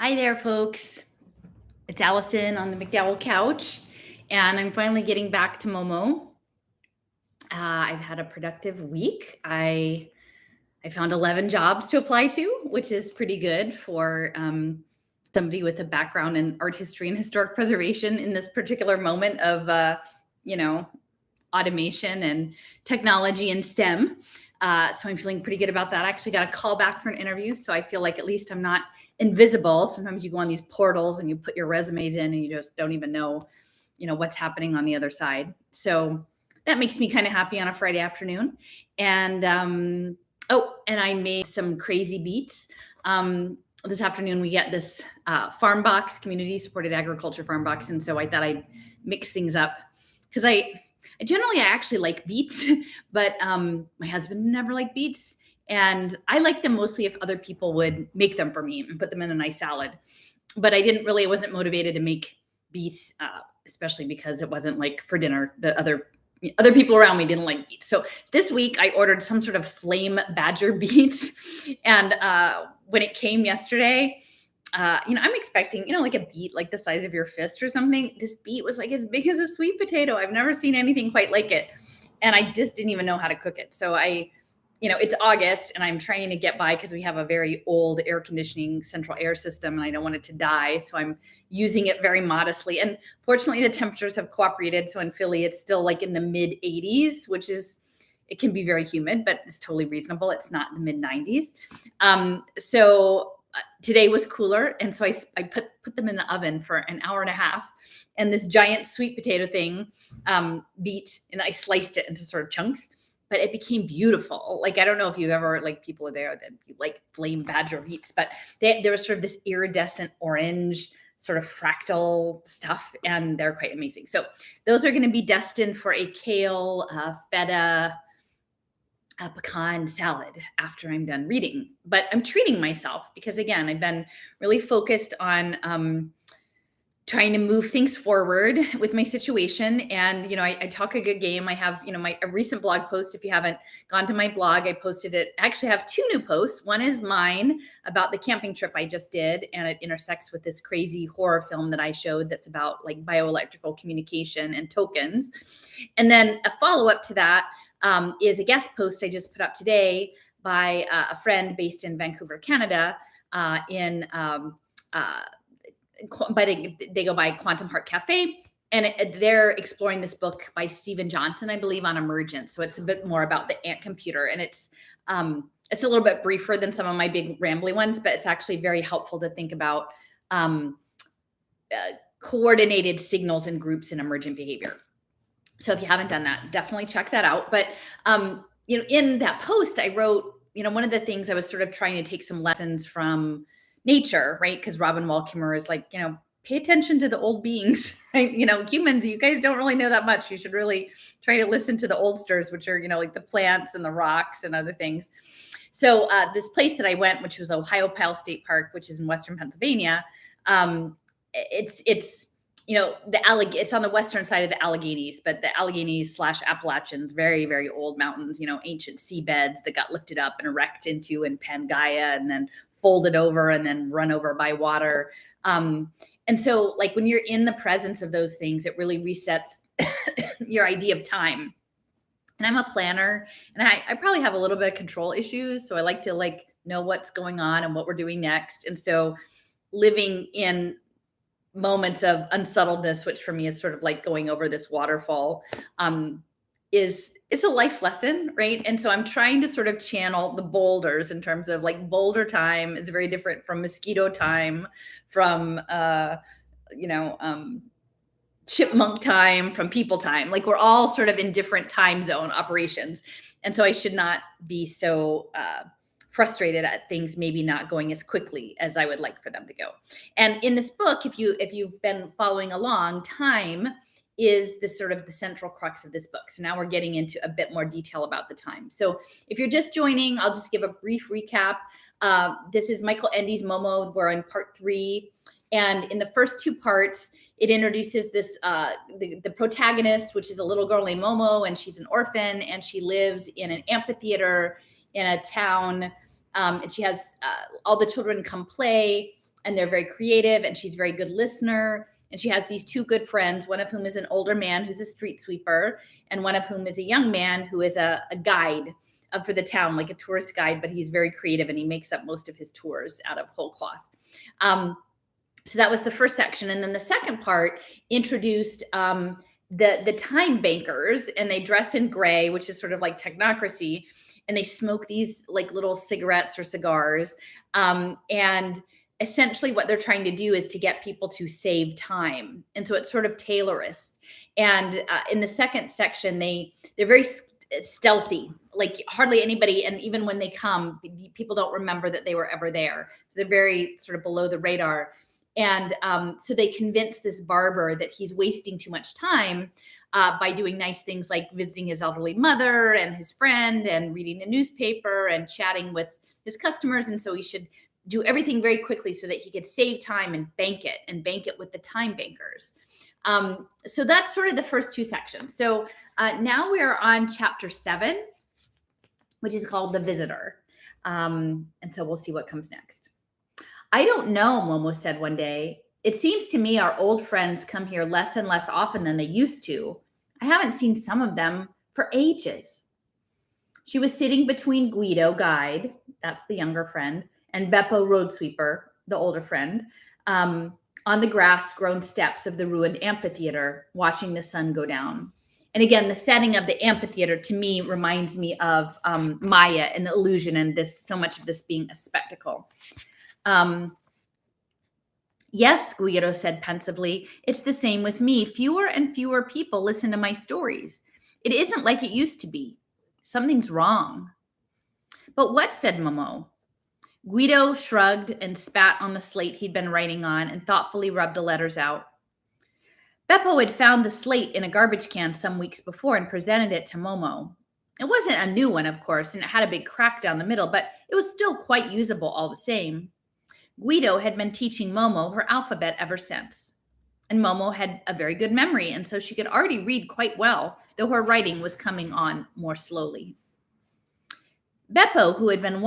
Hi there, folks. It's Allison on the McDowell couch, and I'm finally getting back to Momo. I've had a productive week. I found 11 jobs to apply to, which is pretty good for somebody with a background in art history and historic preservation in this particular moment of, you know, automation and technology and STEM. So I'm feeling pretty good about that. I actually got a call back for an interview, so I feel like at least I'm not invisible. Sometimes you go on these portals and you put your resumes in and you just don't even know, what's happening on the other side. So that makes me kind of happy on a Friday afternoon. And and I made some crazy beets. This afternoon we get this farm box, community supported agriculture farm box, and so I thought I'd mix things up because I actually like beets, but my husband never liked beets. And I like them mostly if other people would make them for me and put them in a nice salad. But I wasn't motivated to make beets, especially because it wasn't like for dinner. The other people around me didn't like beets. So this week I ordered some sort of flame badger beets. And when it came yesterday, I'm expecting, like a beet like the size of your fist or something. This beet was like as big as a sweet potato. I've never seen anything quite like it. And I just didn't even know how to cook it. So it's August and I'm trying to get by because we have a very old air conditioning central air system and I don't want it to die. So I'm using it very modestly. And fortunately, the temperatures have cooperated. So in Philly, it's still like in the mid 80s, it can be very humid, but it's totally reasonable. It's not in the mid 90s. Today was cooler. And so I put them in the oven for an hour and a half. And this giant sweet potato thing beet, and I sliced it into sort of chunks. But it became beautiful. Like, I don't know if you've ever, like, people are there that like flame badger beets, but there was sort of this iridescent orange sort of fractal stuff, and they're quite amazing. So those are going to be destined for a kale, feta, pecan salad after I'm done reading. But I'm treating myself because, again, I've been really focused on trying to move things forward with my situation. And, I talk a good game. I have, a recent blog post. If you haven't gone to my blog, I posted it. I actually have two new posts. One is mine about the camping trip I just did. And it intersects with this crazy horror film that I showed that's about like bioelectrical communication and tokens. And then a follow-up to that is a guest post I just put up today by a friend based in Vancouver, Canada, but they go by Quantum Heart Cafe, and they're exploring this book by Stephen Johnson, I believe, on emergence. So it's a bit more about the ant computer, and it's a little bit briefer than some of my big rambly ones, but it's actually very helpful to think about coordinated signals and groups in emergent behavior. So if you haven't done that, definitely check that out. But in that post, I wrote, one of the things I was sort of trying to take some lessons from nature, right? Because Robin Wall Kimmerer is like, pay attention to the old beings, right? Humans, you guys don't really know that much. You should really try to listen to the oldsters, which are, like the plants and the rocks and other things. So this place that I went, which was Ohiopyle State Park, which is in Western Pennsylvania, it's it's on the western side of the Alleghenies, but the Alleghenies / Appalachians, very, very old mountains, ancient seabeds that got lifted up and erected into in Pangaea and then folded over and then run over by water. And so like when you're in the presence of those things, it really resets your idea of time. And I'm a planner and I probably have a little bit of control issues. So I like to know what's going on and what we're doing next. And so living in moments of unsettledness, which for me is sort of like going over this waterfall, it's a life lesson, right? And so I'm trying to sort of channel the boulders in terms of like boulder time is very different from mosquito time, from chipmunk time, from people time. Like we're all sort of in different time zone operations. And so I should not be so frustrated at things maybe not going as quickly as I would like for them to go. And in this book, if you've been following along, time is the sort of the central crux of this book. So now we're getting into a bit more detail about the time. So if you're just joining, I'll just give a brief recap. This is Michael Ende's Momo. We're in part 3. And in the first 2 parts, it introduces this the protagonist, which is a little girl named Momo, and she's an orphan, and she lives in an amphitheater in a town, and she has all the children come play, and they're very creative, and she's a very good listener. And she has these two good friends, one of whom is an older man who's a street sweeper, and one of whom is a young man who is a guide for the town, like a tourist guide, but he's very creative and he makes up most of his tours out of whole cloth. So that was the first section. And then the second part introduced the time bankers, and they dress in gray, which is sort of like technocracy, and they smoke these like little cigarettes or cigars. And essentially what they're trying to do is to get people to save time. And so it's sort of Taylorist. And in the second section, they're very stealthy, like hardly anybody. And even when they come, people don't remember that they were ever there. So they're very sort of below the radar. And so they convince this barber that he's wasting too much time by doing nice things like visiting his elderly mother and his friend and reading the newspaper and chatting with his customers. And so he should do everything very quickly so that he could save time and bank it with the time bankers. So that's sort of the first two sections. So now we're on chapter 7, which is called The Visitor. And so we'll see what comes next. I don't know, Momo said one day. It seems to me our old friends come here less and less often than they used to. I haven't seen some of them for ages. She was sitting between Guido, guide, that's the younger friend, and Beppo, road sweeper, the older friend, on the grass-grown steps of the ruined amphitheater, watching the sun go down. And again, the setting of the amphitheater to me reminds me of Maya and the illusion, and so much of this being a spectacle. Yes, Guido said pensively, it's the same with me. Fewer and fewer people listen to my stories. It isn't like it used to be. Something's wrong. But what, said Momo. Guido shrugged and spat on the slate he'd been writing on and thoughtfully rubbed the letters out. Beppo had found the slate in a garbage can some weeks before and presented it to Momo. It wasn't a new one, of course, and it had a big crack down the middle, but it was still quite usable all the same. Guido had been teaching Momo her alphabet ever since. And Momo had a very good memory, and so she could already read quite well, though her writing was coming on more slowly. Beppo, who had been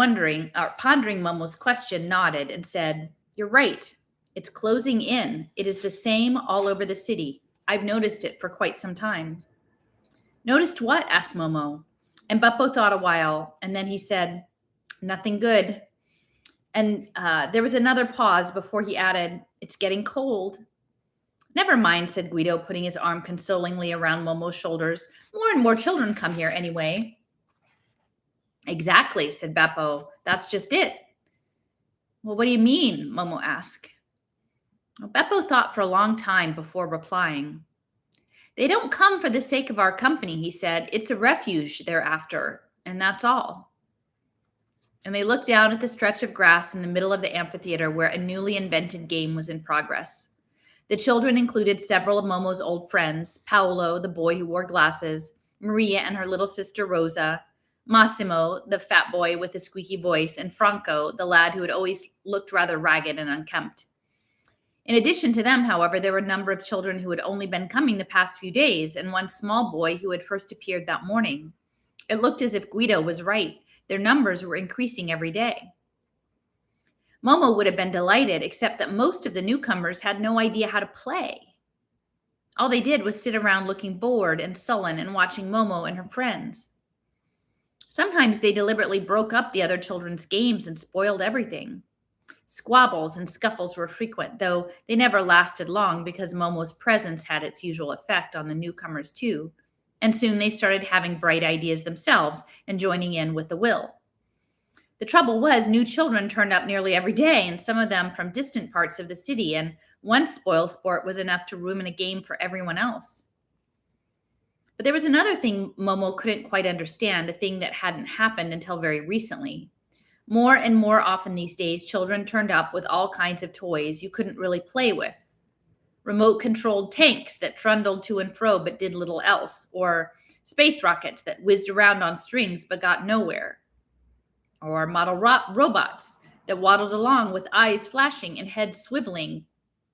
pondering Momo's question, nodded and said, You're right. It's closing in. It is the same all over the city. I've noticed it for quite some time. Noticed what? Asked Momo. And Beppo thought a while, and then he said, Nothing good. And there was another pause before he added, It's getting cold. Never mind, said Guido, putting his arm consolingly around Momo's shoulders. More and more children come here anyway. Exactly, said Beppo. That's just it. Well, what do you mean? Momo asked. Well, Beppo thought for a long time before replying. They don't come for the sake of our company, he said. It's a refuge they're after, and that's all. And they looked down at the stretch of grass in the middle of the amphitheater where a newly invented game was in progress. The children included several of Momo's old friends, Paolo, the boy who wore glasses, Maria and her little sister Rosa, Massimo, the fat boy with the squeaky voice, and Franco, the lad who had always looked rather ragged and unkempt. In addition to them, however, there were a number of children who had only been coming the past few days, and one small boy who had first appeared that morning. It looked as if Guido was right. Their numbers were increasing every day. Momo would have been delighted, except that most of the newcomers had no idea how to play. All they did was sit around looking bored and sullen and watching Momo and her friends. Sometimes they deliberately broke up the other children's games and spoiled everything. Squabbles and scuffles were frequent, though they never lasted long because Momo's presence had its usual effect on the newcomers too, and soon they started having bright ideas themselves and joining in with the will. The trouble was, new children turned up nearly every day, and some of them from distant parts of the city, and one spoil sport was enough to ruin a game for everyone else. But there was another thing Momo couldn't quite understand, a thing that hadn't happened until very recently. More and more often these days, children turned up with all kinds of toys you couldn't really play with. Remote-controlled tanks that trundled to and fro but did little else, or space rockets that whizzed around on strings but got nowhere, or model robots that waddled along with eyes flashing and heads swiveling,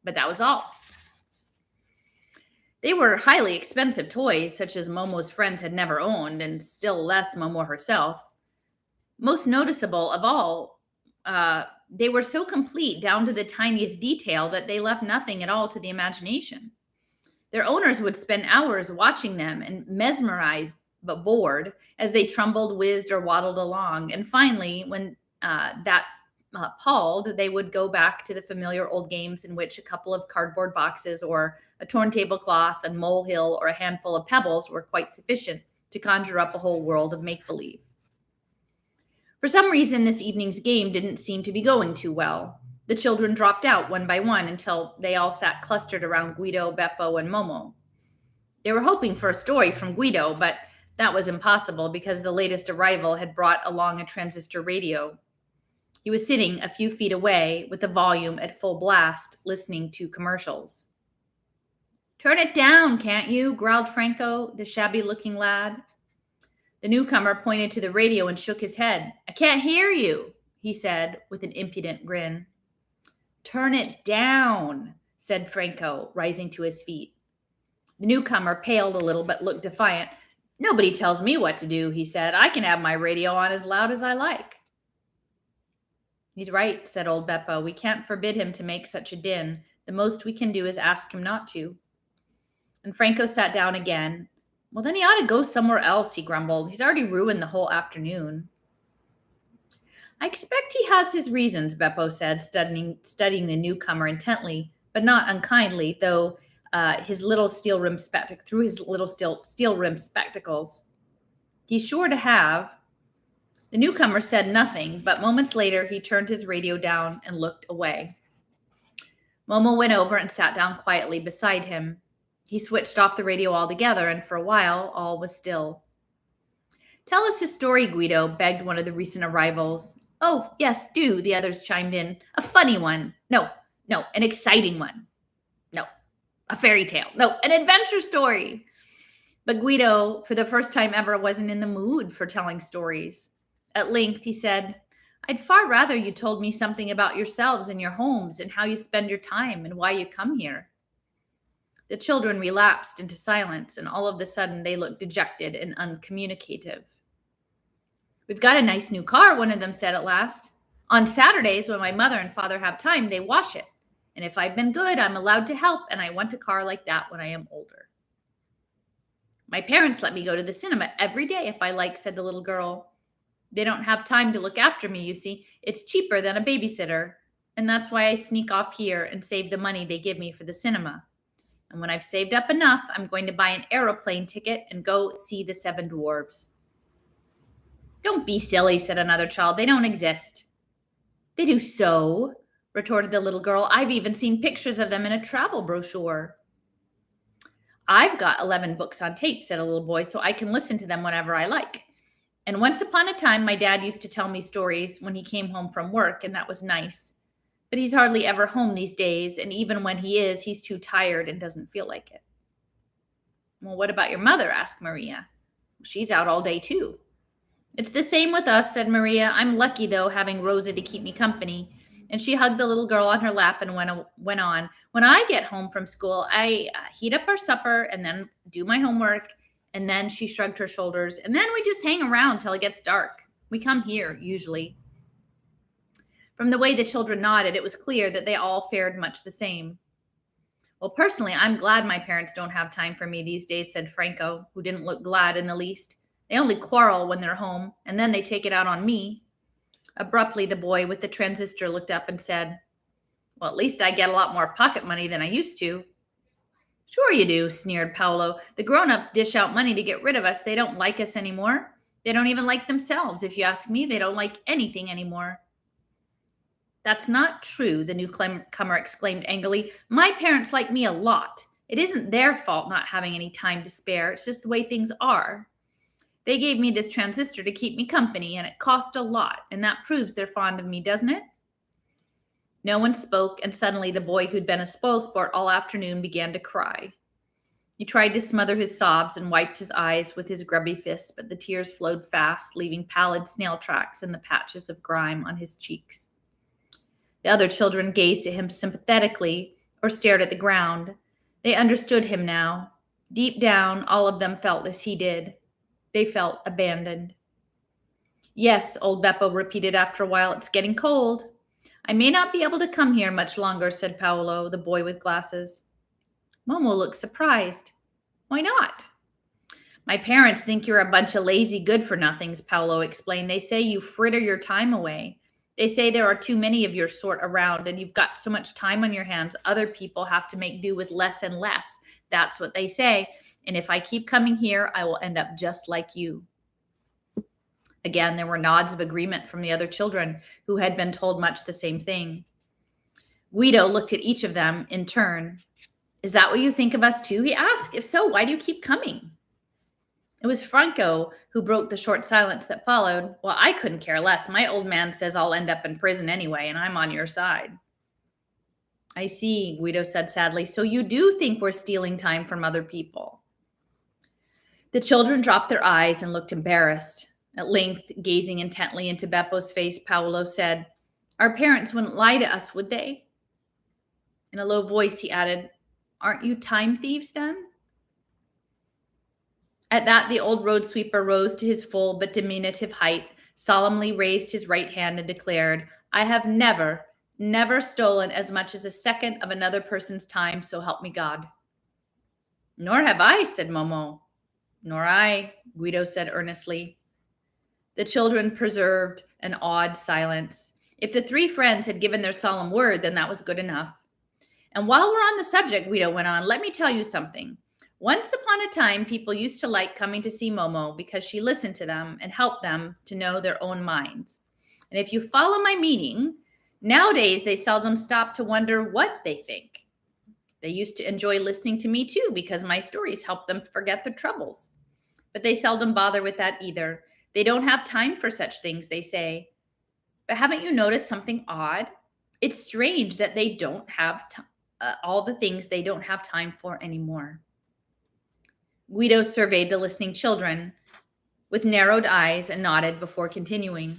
but that was all. They were highly expensive toys, such as Momo's friends had never owned, and still less Momo herself. Most noticeable of all They were so complete down to the tiniest detail that they left nothing at all to the imagination. Their owners would spend hours watching them and mesmerized but bored as they trembled, whizzed, or waddled along. And finally, when that palled, they would go back to the familiar old games in which a couple of cardboard boxes or a torn tablecloth, a molehill, or a handful of pebbles were quite sufficient to conjure up a whole world of make believe. For some reason, this evening's game didn't seem to be going too well. The children dropped out one by one until they all sat clustered around Guido, Beppo, and Momo. They were hoping for a story from Guido, but that was impossible because the latest arrival had brought along a transistor radio. He was sitting a few feet away with the volume at full blast, listening to commercials. "Turn it down, can't you?" growled Franco, the shabby-looking lad. The newcomer pointed to the radio and shook his head. "I can't hear you," he said with an impudent grin. "Turn it down," said Franco, rising to his feet. The newcomer paled a little but looked defiant. "Nobody tells me what to do," he said. "I can have my radio on as loud as I like." "He's right," said old Beppo. "We can't forbid him to make such a din. The most we can do is ask him not to." And Franco sat down again. "Well, then he ought to go somewhere else," he grumbled. "He's already ruined the whole afternoon." "I expect he has his reasons," Beppo said, studying the newcomer intently, but not unkindly, though through his little steel-rimmed spectacles. "He's sure to have." The newcomer said nothing, but moments later he turned his radio down and looked away. Momo went over and sat down quietly beside him. He switched off the radio altogether, and for a while all was still. "Tell us a story, Guido," begged one of the recent arrivals. "Oh, yes, do," the others chimed in. "A funny one." No, an exciting one." "No, a fairy tale." "No, an adventure story." But Guido, for the first time ever, wasn't in the mood for telling stories. At length he said, "I'd far rather you told me something about yourselves and your homes and how you spend your time and why you come here." The children relapsed into silence, and all of a sudden they looked dejected and uncommunicative. "We've got a nice new car," one of them said at last. "On Saturdays, when my mother and father have time, they wash it. And if I've been good, I'm allowed to help, and I want a car like that when I am older." "My parents let me go to the cinema every day if I like," said the little girl. "They don't have time to look after me, you see. It's cheaper than a babysitter. And that's why I sneak off here and save the money they give me for the cinema. And when I've saved up enough, I'm going to buy an aeroplane ticket and go see the Seven Dwarfs." "Don't be silly," said another child. "They don't exist." "They do so," retorted the little girl. "I've even seen pictures of them in a travel brochure." "I've got 11 books on tape," said a little boy, "so I can listen to them whenever I like. And once upon a time, my dad used to tell me stories when he came home from work, and that was nice. But he's hardly ever home these days, and even when he is, he's too tired and doesn't feel like it." "Well, what about your mother?" asked Maria. "She's out all day, too." "It's the same with us," said Maria. "I'm lucky, though, having Rosa to keep me company." And she hugged the little girl on her lap and went on. "When I get home from school, I heat up our supper and then do my homework." And then she shrugged her shoulders. "And then we just hang around till it gets dark. We come here, usually." From the way the children nodded, it was clear that they all fared much the same. "Well, personally, I'm glad my parents don't have time for me these days," said Franco, who didn't look glad in the least. "They only quarrel when they're home, and then they take it out on me." Abruptly, the boy with the transistor looked up and said, "Well, at least I get a lot more pocket money than I used to." "Sure you do," sneered Paolo. "The grown-ups dish out money to get rid of us. They don't like us anymore. They don't even like themselves. If you ask me, they don't like anything anymore." "That's not true," the newcomer exclaimed angrily. "My parents like me a lot. It isn't their fault not having any time to spare. It's just the way things are. They gave me this transistor to keep me company, and it cost a lot, and that proves they're fond of me, doesn't it?" No one spoke, and suddenly the boy who'd been a spoilsport all afternoon began to cry. He tried to smother his sobs and wiped his eyes with his grubby fists, but the tears flowed fast, leaving pallid snail tracks in the patches of grime on his cheeks. The other children gazed at him sympathetically or stared at the ground. They understood him now. Deep down, all of them felt as he did. They felt abandoned. "Yes," old Beppo repeated after a while, "it's getting cold." I may not be able to come here much longer, said Paolo, the boy with glasses. Momo looked surprised. Why not? My parents think you're a bunch of lazy good-for-nothings, Paolo explained. They say you fritter your time away. They say there are too many of your sort around and you've got so much time on your hands, other people have to make do with less and less. That's what they say. And if I keep coming here, I will end up just like you. Again, there were nods of agreement from the other children who had been told much the same thing. Guido looked at each of them in turn. Is that what you think of us too? He asked. If so, why do you keep coming? It was Franco who broke the short silence that followed. Well, I couldn't care less. My old man says I'll end up in prison anyway, and I'm on your side. I see, Guido said sadly. So you do think we're stealing time from other people? The children dropped their eyes and looked embarrassed. At length, gazing intently into Beppo's face, Paolo said, Our parents wouldn't lie to us, would they? In a low voice, he added, Aren't you time thieves then? At that, the old road sweeper rose to his full but diminutive height, solemnly raised his right hand and declared, I have never stolen as much as a second of another person's time, so help me God. Nor have I, said Momo. Nor I, Guido said earnestly. The children preserved an awed silence. If the three friends had given their solemn word, then that was good enough. And while we're on the subject, Guido went on, let me tell you something. Once upon a time, people used to like coming to see Momo because she listened to them and helped them to know their own minds. And if you follow my meaning, nowadays they seldom stop to wonder what they think. They used to enjoy listening to me too because my stories help them forget their troubles. But they seldom bother with that either. They don't have time for such things, they say. But haven't you noticed something odd? It's strange that they don't have all the things they don't have time for anymore. Guido surveyed the listening children with narrowed eyes and nodded before continuing.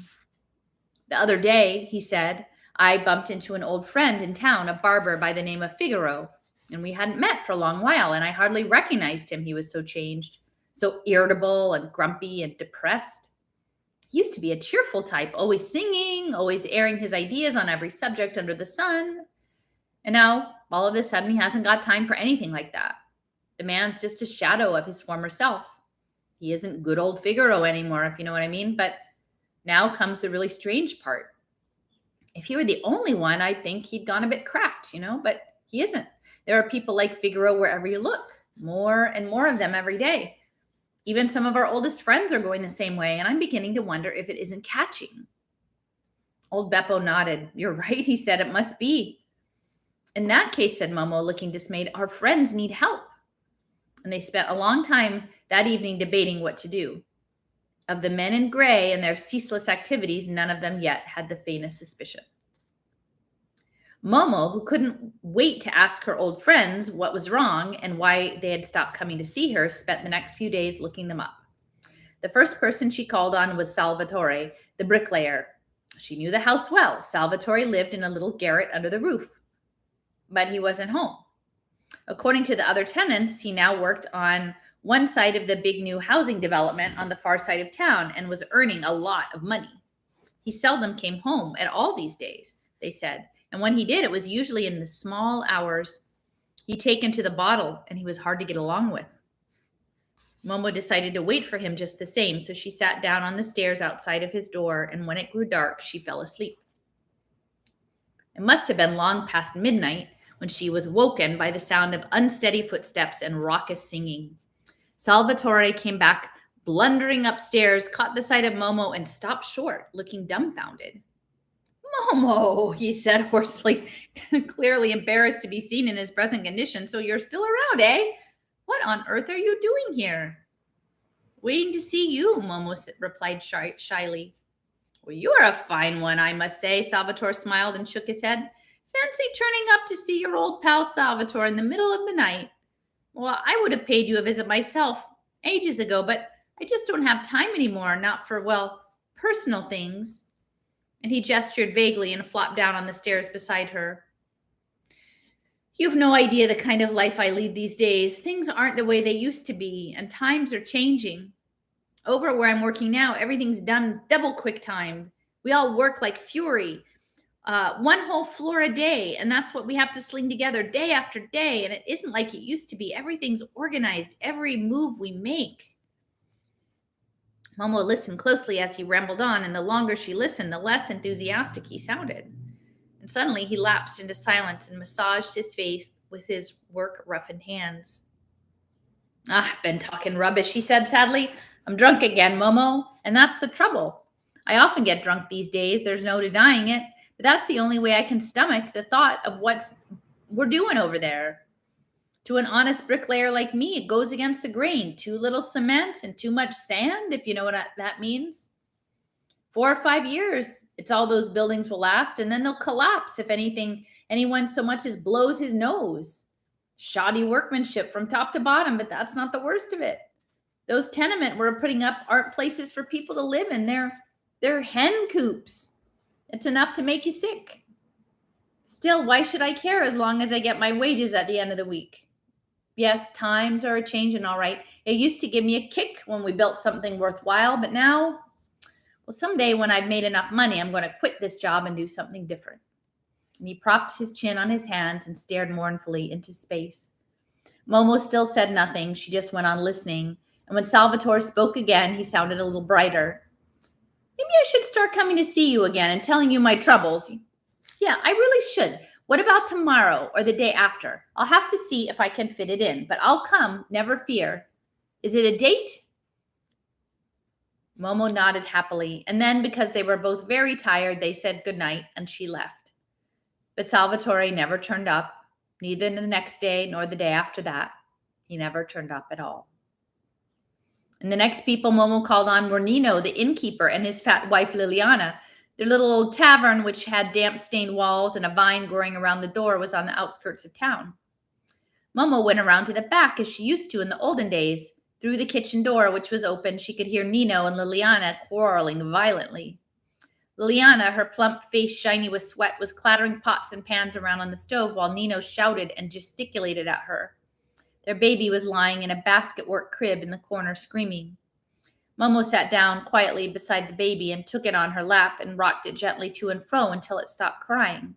The other day, he said, I bumped into an old friend in town, a barber by the name of Figaro, and we hadn't met for a long while, and I hardly recognized him. He was so changed, so irritable and grumpy and depressed. He used to be a cheerful type, always singing, always airing his ideas on every subject under the sun. And now, all of a sudden, he hasn't got time for anything like that. The man's just a shadow of his former self. He isn't good old Figaro anymore, if you know what I mean. But now comes the really strange part. If he were the only one, I'd think he'd gone a bit cracked, but he isn't. There are people like Figaro wherever you look, more and more of them every day. Even some of our oldest friends are going the same way, and I'm beginning to wonder if it isn't catching. Old Beppo nodded. You're right, he said, it must be. In that case, said Momo, looking dismayed, our friends need help. And they spent a long time that evening debating what to do. Of the men in gray and their ceaseless activities, none of them yet had the faintest suspicion. Momo, who couldn't wait to ask her old friends what was wrong and why they had stopped coming to see her, spent the next few days looking them up. The first person she called on was Salvatore, the bricklayer. She knew the house well. Salvatore lived in a little garret under the roof, but he wasn't home. According to the other tenants, he now worked on one side of the big new housing development on the far side of town and was earning a lot of money. He seldom came home at all these days, they said. And when he did, it was usually in the small hours. He'd taken to the bottle and he was hard to get along with. Momo decided to wait for him just the same, so she sat down on the stairs outside of his door, and when it grew dark, she fell asleep. It must have been long past midnight when she was woken by the sound of unsteady footsteps and raucous singing. Salvatore came back, blundering upstairs, caught the sight of Momo, and stopped short, looking dumbfounded. Momo, he said hoarsely, clearly embarrassed to be seen in his present condition. So you're still around, eh? What on earth are you doing here? Waiting to see you, Momo replied shyly. Well, you are a fine one, I must say. Salvatore smiled and shook his head. Fancy turning up to see your old pal Salvatore in the middle of the night. Well, I would have paid you a visit myself ages ago, but I just don't have time anymore, not for, personal things. And he gestured vaguely and flopped down on the stairs beside her. You've no idea the kind of life I lead these days. Things aren't the way they used to be, and times are changing. Over where I'm working now, everything's done double quick time. We all work like fury. one whole floor a day, and that's what we have to sling together day after day. And it isn't like it used to be. Everything's organized, every move we make. Momo listened closely as he rambled on, and the longer she listened, the less enthusiastic he sounded. And suddenly he lapsed into silence and massaged his face with his work-roughened hands. Been talking rubbish, he said sadly. I'm drunk again, Momo, and that's the trouble. I often get drunk these days, there's no denying it, but that's the only way I can stomach the thought of what we're doing over there. To an honest bricklayer like me, it goes against the grain. Too little cement and too much sand, if you know what that means. 4 or 5 years, it's all those buildings will last, and then they'll collapse if anyone so much as blows his nose. Shoddy workmanship from top to bottom, but that's not the worst of it. Those tenement we're putting up aren't places for people to live in. They're hen coops. It's enough to make you sick. Still, why should I care as long as I get my wages at the end of the week? Yes, times are a changing, all right. It used to give me a kick when we built something worthwhile, but now, well, someday when I've made enough money, I'm going to quit this job and do something different. And he propped his chin on his hands and stared mournfully into space. Momo still said nothing. She just went on listening. And when Salvatore spoke again, he sounded a little brighter. Maybe I should start coming to see you again and telling you my troubles. Yeah, I really should. What about tomorrow or the day after? I'll have to see if I can fit it in, but I'll come, never fear. Is it a date? Momo nodded happily, and then because they were both very tired, they said goodnight, and she left. But Salvatore never turned up, neither the next day nor the day after that. He never turned up at all. And the next people Momo called on were Nino, the innkeeper, and his fat wife Liliana. Their little old tavern, which had damp-stained walls and a vine growing around the door, was on the outskirts of town. Momo went around to the back as she used to in the olden days. Through the kitchen door, which was open, she could hear Nino and Liliana quarreling violently. Liliana, her plump face shiny with sweat, was clattering pots and pans around on the stove while Nino shouted and gesticulated at her. Their baby was lying in a basket-work crib in the corner screaming. Momo sat down quietly beside the baby and took it on her lap and rocked it gently to and fro until it stopped crying.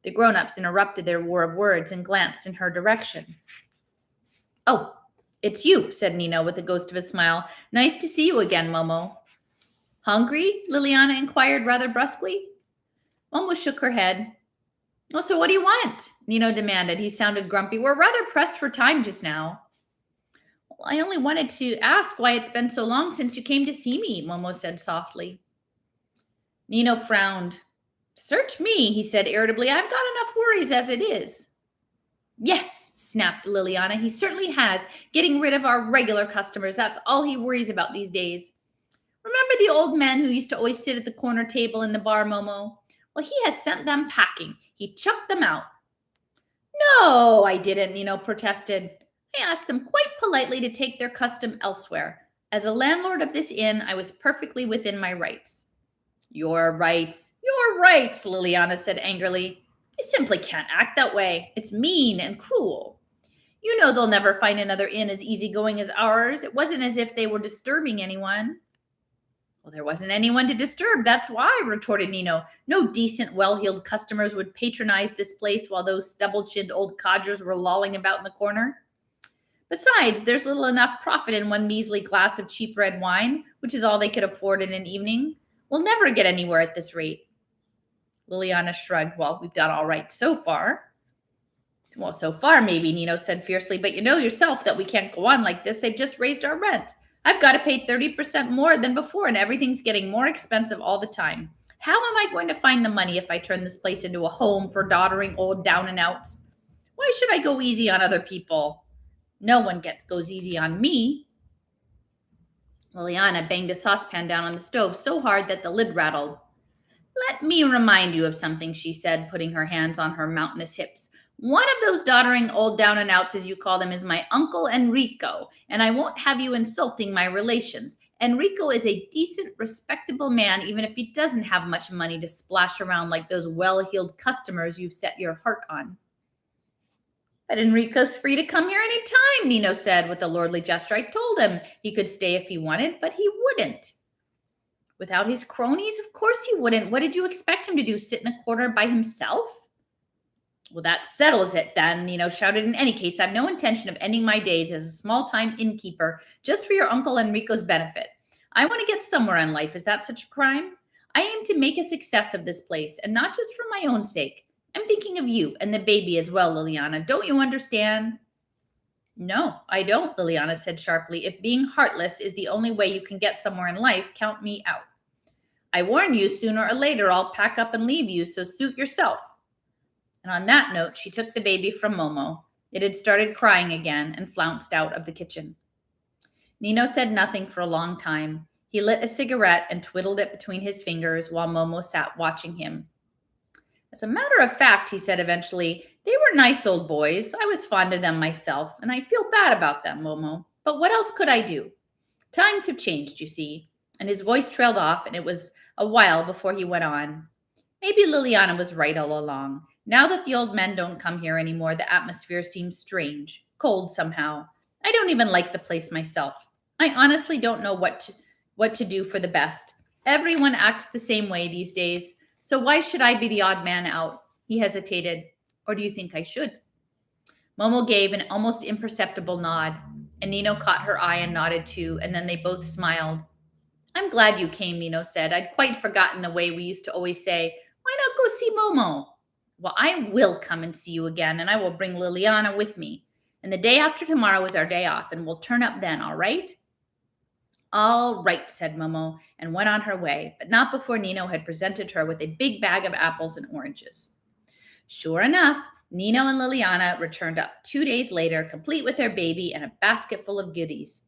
The grown-ups interrupted their war of words and glanced in her direction. Oh, it's you, said Nino with the ghost of a smile. Nice to see you again, Momo. Hungry? Liliana inquired rather brusquely. Momo shook her head. Oh, so what do you want? Nino demanded. He sounded grumpy. We're rather pressed for time just now. Well, I only wanted to ask why it's been so long since you came to see me, Momo said softly. Nino frowned. Search me, he said irritably. I've got enough worries as it is. Yes, snapped Liliana. He certainly has. Getting rid of our regular customers. That's all he worries about these days. Remember the old men who used to always sit at the corner table in the bar, Momo? Well, he has sent them packing. He chucked them out. No, I didn't, Nino protested. I asked them quite politely to take their custom elsewhere. As a landlord of this inn, I was perfectly within my rights. Your rights, Liliana said angrily. You simply can't act that way. It's mean and cruel. You know they'll never find another inn as easygoing as ours. It wasn't as if they were disturbing anyone. Well, there wasn't anyone to disturb, that's why, retorted Nino. No decent, well-heeled customers would patronize this place while those stubble-chinned old codgers were lolling about in the corner. Besides, there's little enough profit in one measly glass of cheap red wine, which is all they could afford in an evening. We'll never get anywhere at this rate. Liliana shrugged. Well, we've done all right so far. Well, so far, maybe, Nino said fiercely, but you know yourself that we can't go on like this. They've just raised our rent. I've got to pay 30% more than before, and everything's getting more expensive all the time. How am I going to find the money if I turn this place into a home for doddering old down-and-outs? Why should I go easy on other people? No one goes easy on me. Liliana banged a saucepan down on the stove so hard that the lid rattled. Let me remind you of something, she said, putting her hands on her mountainous hips. One of those doddering old down-and-outs, as you call them, is my Uncle Enrico, and I won't have you insulting my relations. Enrico is a decent, respectable man, even if he doesn't have much money to splash around like those well-heeled customers you've set your heart on. But Enrico's free to come here any time, Nino said with a lordly gesture. I told him he could stay if he wanted, but he wouldn't. Without his cronies? Of course he wouldn't. What did you expect him to do? Sit in a corner by himself? Well, that settles it then, Nino shouted. In any case, I have no intention of ending my days as a small-time innkeeper just for your Uncle Enrico's benefit. I want to get somewhere in life. Is that such a crime? I aim to make a success of this place, and not just for my own sake. I'm thinking of you and the baby as well, Liliana. Don't you understand? No, I don't, Liliana said sharply. If being heartless is the only way you can get somewhere in life, count me out. I warn you, sooner or later I'll pack up and leave you, so suit yourself. And on that note, she took the baby from Momo. It had started crying again and flounced out of the kitchen. Nino said nothing for a long time. He lit a cigarette and twiddled it between his fingers while Momo sat watching him. As a matter of fact, he said eventually, they were nice old boys. I was fond of them myself, and I feel bad about them, Momo. But what else could I do? Times have changed, you see. And his voice trailed off, and it was a while before he went on. Maybe Liliana was right all along. Now that the old men don't come here anymore, the atmosphere seems strange, cold somehow. I don't even like the place myself. I honestly don't know what to do for the best. Everyone acts the same way these days, so why should I be the odd man out? He hesitated. Or do you think I should? Momo gave an almost imperceptible nod, and Nino caught her eye and nodded too, and then they both smiled. I'm glad you came, Nino said. I'd quite forgotten the way we used to always say, why not go see Momo? Well, I will come and see you again, and I will bring Liliana with me. And the day after tomorrow is our day off, and we'll turn up then, all right? All right, said Momo, and went on her way, but not before Nino had presented her with a big bag of apples and oranges. Sure enough, Nino and Liliana returned up 2 days later, complete with their baby and a basket full of goodies.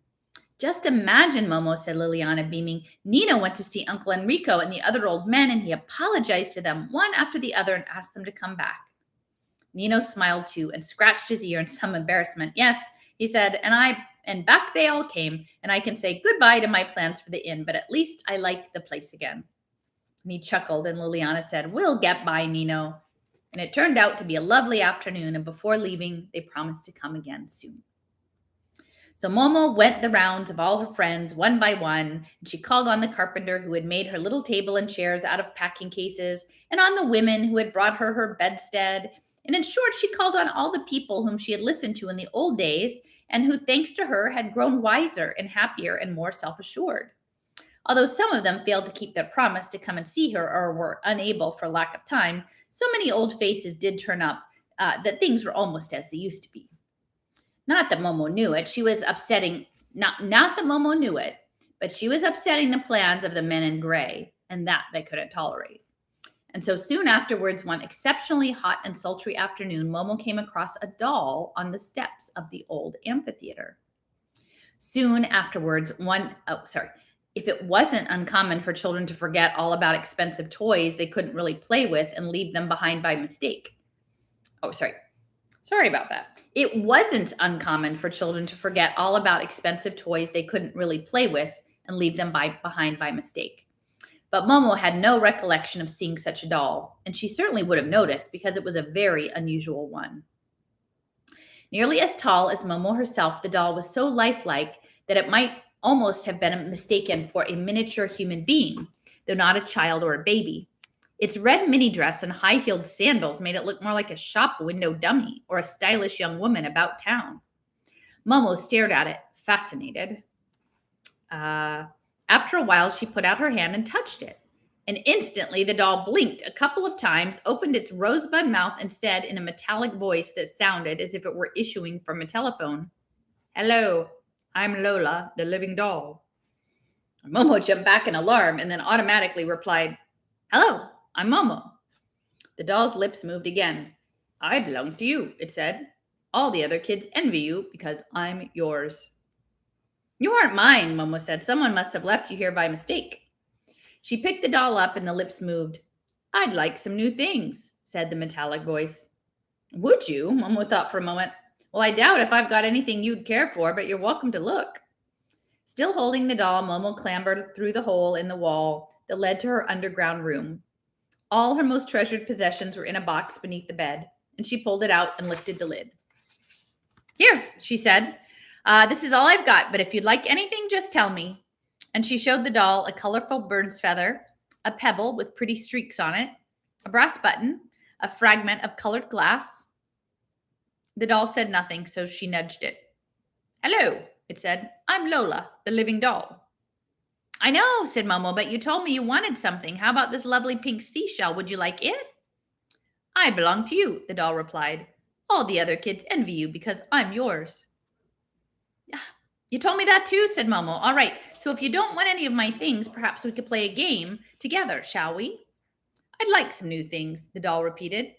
Just imagine, Momo, said Liliana, beaming. Nino went to see Uncle Enrico and the other old men, and he apologized to them one after the other and asked them to come back. Nino smiled too and scratched his ear in some embarrassment. Yes, he said, and back they all came, and I can say goodbye to my plans for the inn, but at least I like the place again. And he chuckled, and Liliana said, we'll get by, Nino. And it turned out to be a lovely afternoon, and before leaving, they promised to come again soon. So Momo went the rounds of all her friends one by one, and she called on the carpenter who had made her little table and chairs out of packing cases, and on the women who had brought her bedstead. And in short, she called on all the people whom she had listened to in the old days and who, thanks to her, had grown wiser and happier and more self-assured. Although some of them failed to keep their promise to come and see her or were unable for lack of time, so many old faces did turn up that things were almost as they used to be. Not that Momo knew it. She was upsetting, not that Momo knew it, but she was upsetting the plans of the men in gray, and that they couldn't tolerate. And so soon afterwards, one exceptionally hot and sultry afternoon, Momo came across a doll on the steps of the old amphitheater. Soon afterwards, if it wasn't uncommon for children to forget all about expensive toys they couldn't really play with and leave them behind by mistake. Sorry about that. It wasn't uncommon for children to forget all about expensive toys they couldn't really play with and leave them behind by mistake. But Momo had no recollection of seeing such a doll, and she certainly would have noticed because it was a very unusual one. Nearly as tall as Momo herself, the doll was so lifelike that it might almost have been mistaken for a miniature human being, though not a child or a baby. Its red mini dress and high-heeled sandals made it look more like a shop window dummy or a stylish young woman about town. Momo stared at it, fascinated. After a while, she put out her hand and touched it. And instantly, the doll blinked a couple of times, opened its rosebud mouth, and said in a metallic voice that sounded as if it were issuing from a telephone, "Hello, I'm Lola, the living doll." Momo jumped back in alarm and then automatically replied, "Hello, I'm Momo." The doll's lips moved again. "I belong to you," it said. "All the other kids envy you because I'm yours." "You aren't mine," Momo said. "Someone must have left you here by mistake." She picked the doll up and the lips moved. "I'd like some new things," said the metallic voice. "Would you?" Momo thought for a moment. "Well, I doubt if I've got anything you'd care for, but you're welcome to look." Still holding the doll, Momo clambered through the hole in the wall that led to her underground room. All her most treasured possessions were in a box beneath the bed, and she pulled it out and lifted the lid. "Here," she said. "This is all I've got, but if you'd like anything, just tell me." And she showed the doll a colorful bird's feather, a pebble with pretty streaks on it, a brass button, a fragment of colored glass. The doll said nothing, so she nudged it. "Hello," it said. "I'm Lola, the living doll." "I know," said Momo, "but you told me you wanted something. How about this lovely pink seashell? Would you like it?" "I belong to you," the doll replied. "All the other kids envy you because I'm yours." "Ah, you told me that too," said Momo. "All right, so if you don't want any of my things, perhaps we could play a game together, shall we?" "I'd like some new things," the doll repeated.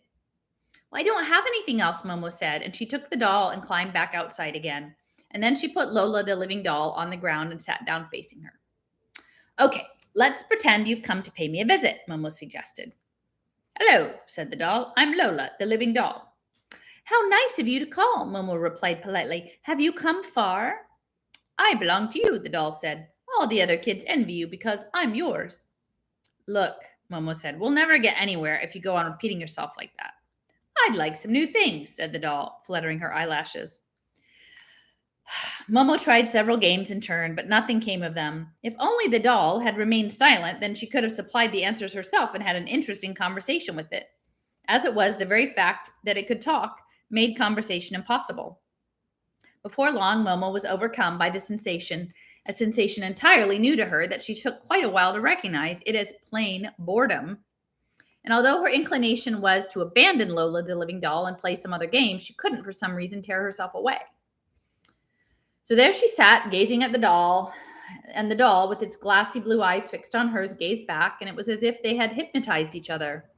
"Well, I don't have anything else," Momo said, and she took the doll and climbed back outside again. And then she put Lola, the living doll, on the ground and sat down facing her. "Okay, let's pretend you've come to pay me a visit," Momo suggested. "Hello," said the doll. "I'm Lola, the living doll." "How nice of you to call," Momo replied politely. "Have you come far?" "I belong to you," the doll said. "All the other kids envy you because I'm yours." "Look," Momo said, "we'll never get anywhere if you go on repeating yourself like that." "I'd like some new things," said the doll, fluttering her eyelashes. Momo tried several games in turn, but nothing came of them. If only the doll had remained silent, then she could have supplied the answers herself and had an interesting conversation with it. As it was, the very fact that it could talk made conversation impossible. Before long, Momo was overcome by the sensation, a sensation entirely new to her that she took quite a while to recognize it as plain boredom. And although her inclination was to abandon Lola, the living doll, and play some other game, she couldn't for some reason tear herself away. So there she sat, gazing at the doll, and the doll, with its glassy blue eyes fixed on hers, gazed back, and it was as if they had hypnotized each other.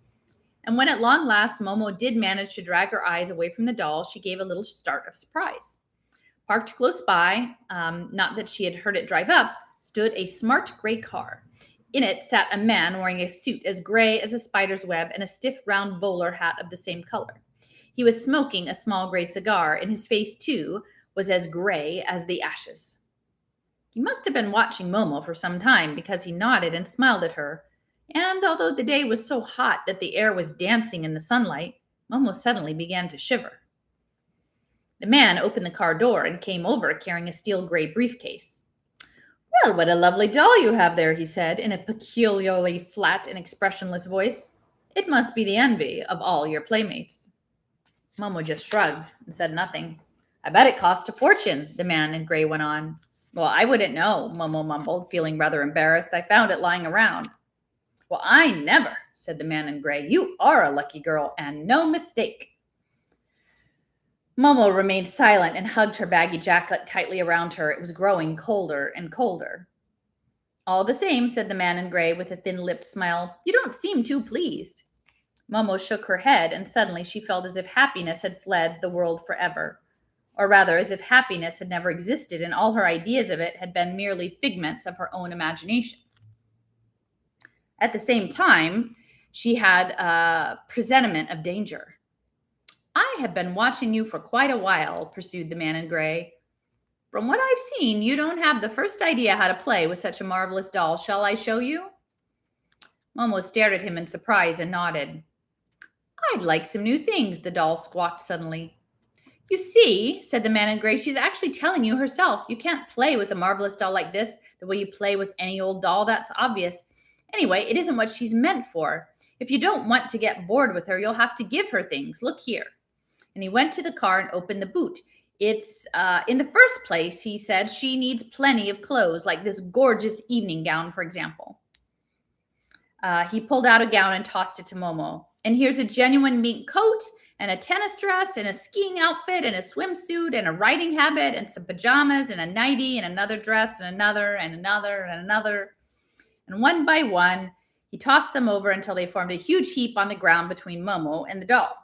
And when at long last Momo did manage to drag her eyes away from the doll, she gave a little start of surprise. Parked close by, not that she had heard it drive up, stood a smart gray car. In it sat a man wearing a suit as gray as a spider's web and a stiff round bowler hat of the same color. He was smoking a small gray cigar, and his face, too, was as gray as the ashes. He must have been watching Momo for some time, because he nodded and smiled at her. And although the day was so hot that the air was dancing in the sunlight, Momo suddenly began to shiver. The man opened the car door and came over carrying a steel gray briefcase. "Well, what a lovely doll you have there," he said in a peculiarly flat and expressionless voice. "It must be the envy of all your playmates." Momo just shrugged and said nothing. "I bet it cost a fortune," the man in gray went on. "Well, I wouldn't know," Momo mumbled, feeling rather embarrassed. "I found it lying around." "Well, I never," said the man in gray. "You are a lucky girl, and no mistake." Momo remained silent and hugged her baggy jacket tightly around her. It was growing colder and colder. "All the same," said the man in gray with a thin-lipped smile, "you don't seem too pleased." Momo shook her head, and suddenly she felt as if happiness had fled the world forever. Or rather, as if happiness had never existed and all her ideas of it had been merely figments of her own imagination. At the same time, she had a presentiment of danger. "I have been watching you for quite a while," pursued the man in gray. "From what I've seen, you don't have the first idea how to play with such a marvelous doll. Shall I show you?" Momo stared at him in surprise and nodded. "I'd like some new things," the doll squawked suddenly. "You see," said the man in gray, "she's actually telling you herself. You can't play with a marvelous doll like this the way you play with any old doll. That's obvious. Anyway, it isn't what she's meant for. If you don't want to get bored with her, you'll have to give her things. Look here." And he went to the car and opened the boot. "It's in the first place," he said, "she needs plenty of clothes, like this gorgeous evening gown, for example." He pulled out a gown and tossed it to Momo. "And here's a genuine mink coat and a tennis dress and a skiing outfit and a swimsuit and a riding habit and some pajamas and a nightie and another dress and another and another and another." And one by one, he tossed them over until they formed a huge heap on the ground between Momo and the doll.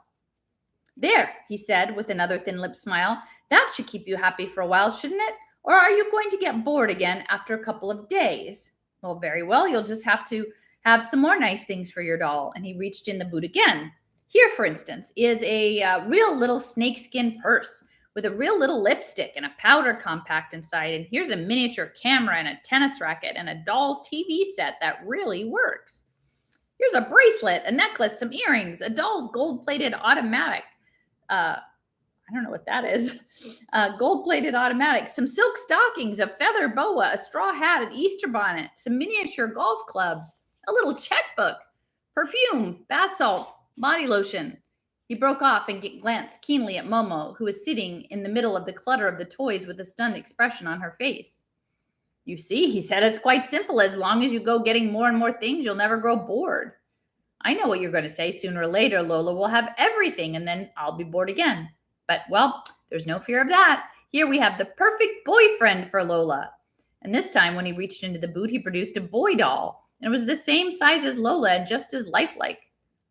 "There," he said with another thin-lipped smile. "That should keep you happy for a while, shouldn't it? Or are you going to get bored again after a couple of days?" "Well, very well. You'll just have to have some more nice things for your doll." And he reached in the boot again. "Here, for instance, is a real little snakeskin purse with a real little lipstick and a powder compact inside. And here's a miniature camera and a tennis racket and a doll's TV set that really works. Here's a bracelet, a necklace, some earrings, a doll's gold-plated automatic. I don't know what that is. Gold-plated automatic, some silk stockings, a feather boa, a straw hat, an Easter bonnet, some miniature golf clubs, a little checkbook, perfume, bath salts, body lotion. He broke off and glanced keenly at Momo, who was sitting in the middle of the clutter of the toys with a stunned expression on her face. You see, he said, it's quite simple. As long as you go getting more and more things, you'll never grow bored. I know what you're going to say. Sooner or later, Lola will have everything, and then I'll be bored again. But, well, there's no fear of that. Here we have the perfect boyfriend for Lola. And this time, when he reached into the boot, he produced a boy doll. And it was the same size as Lola and just as lifelike.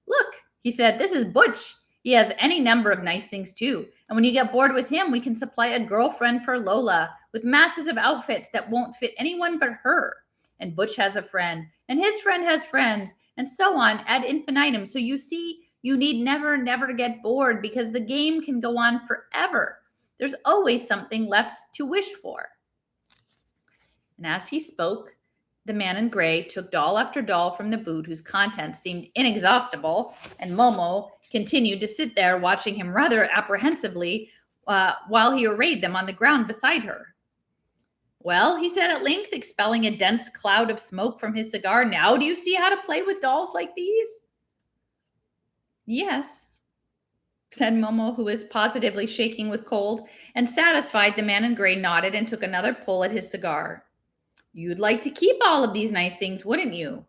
Look, he said, this is Butch. He has any number of nice things, too. And when you get bored with him, we can supply a girlfriend for Lola with masses of outfits that won't fit anyone but her. And Butch has a friend, and his friend has friends, and so on ad infinitum. So you see, you need never to get bored because the game can go on forever. There's always something left to wish for. And as he spoke, the man in gray took doll after doll from the boot whose contents seemed inexhaustible, and Momo continued to sit there watching him rather apprehensively while he arrayed them on the ground beside her. Well, he said at length, expelling a dense cloud of smoke from his cigar, now do you see how to play with dolls like these? Yes, said Momo, who was positively shaking with cold, and satisfied, the man in gray nodded and took another pull at his cigar. You'd like to keep all of these nice things, wouldn't you?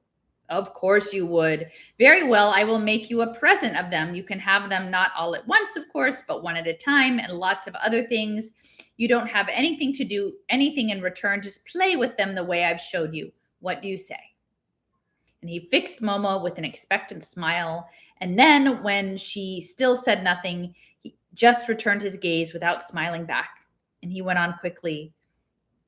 Of course you would. Very well, I will make you a present of them. You can have them not all at once, of course, but one at a time, and lots of other things. You don't have anything to do, anything in return. Just play with them the way I've showed you. What do you say? And he fixed Momo with an expectant smile. And then when she still said nothing, he just returned his gaze without smiling back. And he went on quickly.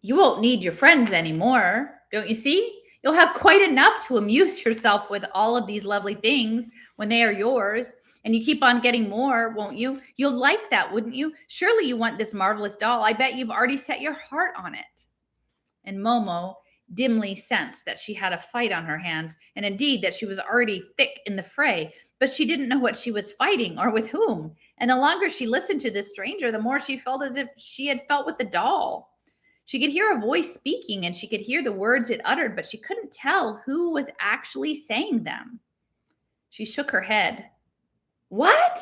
You won't need your friends anymore, don't you see? You'll have quite enough to amuse yourself with all of these lovely things when they are yours. And you keep on getting more, won't you? You'll like that, wouldn't you? Surely you want this marvelous doll. I bet you've already set your heart on it. And Momo dimly sensed that she had a fight on her hands, and indeed that she was already thick in the fray, but she didn't know what she was fighting or with whom. And the longer she listened to this stranger, the more she felt as if she had felt with the doll. She could hear a voice speaking, and she could hear the words it uttered, but she couldn't tell who was actually saying them. She shook her head. What?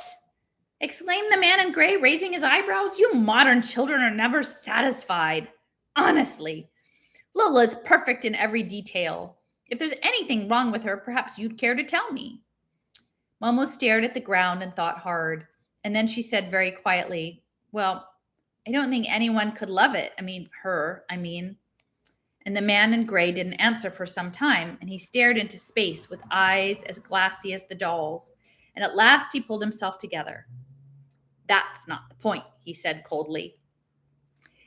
Exclaimed the man in gray, raising his eyebrows. You modern children are never satisfied. Honestly. Lola is perfect in every detail. If there's anything wrong with her, perhaps you'd care to tell me. Momo stared at the ground and thought hard, and then she said very quietly, well, I don't think anyone could love it. Her. And the man in gray didn't answer for some time, and he stared into space with eyes as glassy as the doll's. And at last he pulled himself together. That's not the point, he said coldly.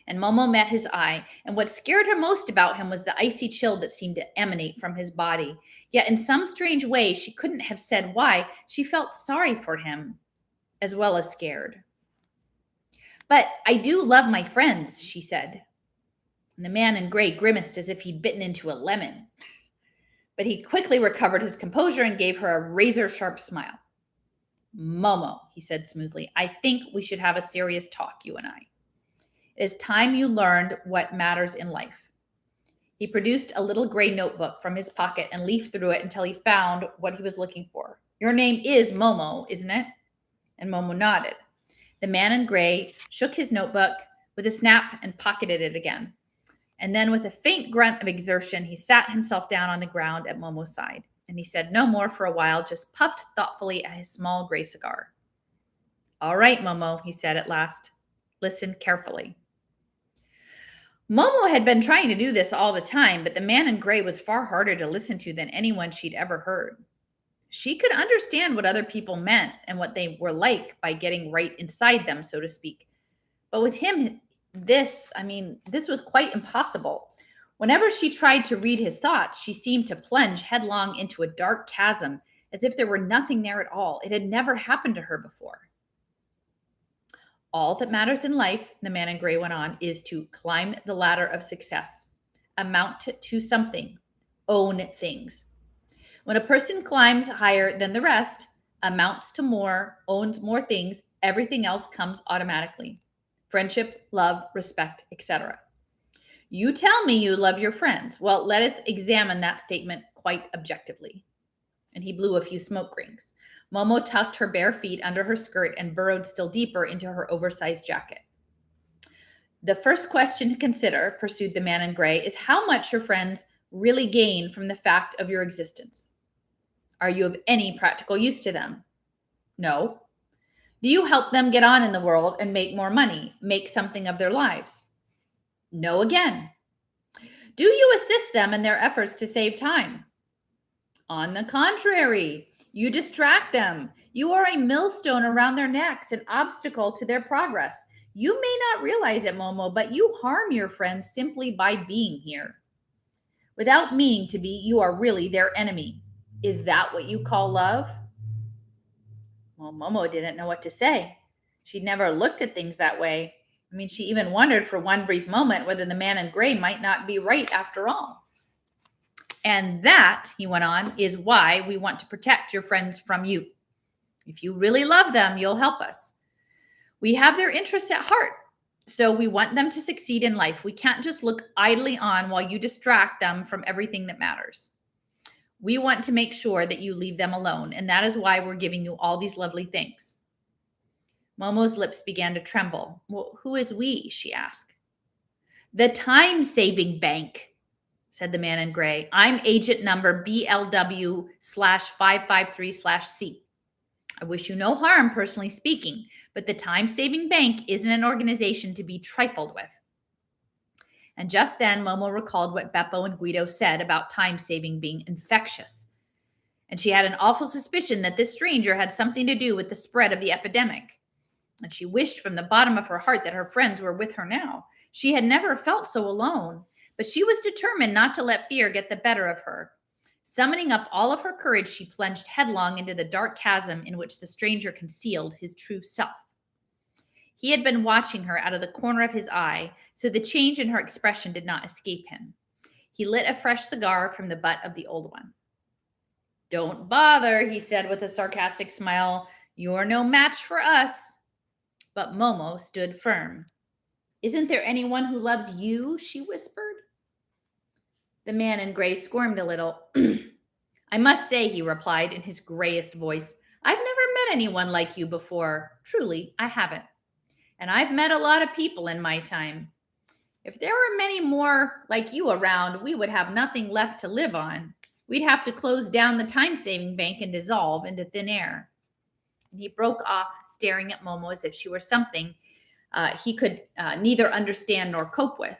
And Momo met his eye, and what scared her most about him was the icy chill that seemed to emanate from his body. Yet in some strange way, she couldn't have said why, she felt sorry for him, as well as scared. But I do love my friends, she said. And the man in gray grimaced as if he'd bitten into a lemon. But he quickly recovered his composure and gave her a razor-sharp smile. Momo, he said smoothly, I think we should have a serious talk, you and I. It is time you learned what matters in life. He produced a little gray notebook from his pocket and leafed through it until he found what he was looking for. Your name is Momo, isn't it? And Momo nodded. The man in gray shook his notebook with a snap and pocketed it again. And then with a faint grunt of exertion, he sat himself down on the ground at Momo's side. And he said no more for a while, just puffed thoughtfully at his small gray cigar. All right, Momo, he said at last. Listen carefully. Momo had been trying to do this all the time, but the man in gray was far harder to listen to than anyone she'd ever heard. She could understand what other people meant and what they were like by getting right inside them, so to speak. But with him, this was quite impossible. Whenever she tried to read his thoughts, she seemed to plunge headlong into a dark chasm, as if there were nothing there at all. It had never happened to her before. All that matters in life, the man in gray went on, is to climb the ladder of success, amount to something, own things. When a person climbs higher than the rest, amounts to more, owns more things, everything else comes automatically. Friendship, love, respect, etc. You tell me you love your friends. Well, let us examine that statement quite objectively. And he blew a few smoke rings. Momo tucked her bare feet under her skirt and burrowed still deeper into her oversized jacket. The first question to consider, pursued the man in gray, is how much your friends really gain from the fact of your existence. Are you of any practical use to them? No. Do you help them get on in the world and make more money, make something of their lives? No again. Do you assist them in their efforts to save time? On the contrary, you distract them. You are a millstone around their necks, an obstacle to their progress. You may not realize it, Momo, but you harm your friends simply by being here. Without meaning to be, you are really their enemy. Is that what you call love? Well, Momo didn't know what to say. She'd never looked at things that way. I mean, she even wondered for one brief moment whether the man in gray might not be right after all. And that, he went on, is why we want to protect your friends from you. If you really love them, you'll help us. We have their interests at heart, so we want them to succeed in life. We can't just look idly on while you distract them from everything that matters. We want to make sure that you leave them alone, and that is why we're giving you all these lovely things. Momo's lips began to tremble. Well, who is we? She asked. The time-saving bank, said the man in gray. I'm agent number BLW/553/C. I wish you no harm, personally speaking, but the time-saving bank isn't an organization to be trifled with. And just then, Momo recalled what Beppo and Guido said about time-saving being infectious. And she had an awful suspicion that this stranger had something to do with the spread of the epidemic. And she wished from the bottom of her heart that her friends were with her now. She had never felt so alone, but she was determined not to let fear get the better of her. Summoning up all of her courage, she plunged headlong into the dark chasm in which the stranger concealed his true self. He had been watching her out of the corner of his eye, so the change in her expression did not escape him. He lit a fresh cigar from the butt of the old one. Don't bother, he said with a sarcastic smile. You're no match for us. But Momo stood firm. Isn't there anyone who loves you? She whispered. The man in gray squirmed a little. I must say, he replied in his grayest voice, I've never met anyone like you before. Truly, I haven't. And I've met a lot of people in my time. If there were many more like you around, we would have nothing left to live on. We'd have to close down the time-saving bank and dissolve into thin air. And he broke off, staring at Momo as if she were something he could neither understand nor cope with.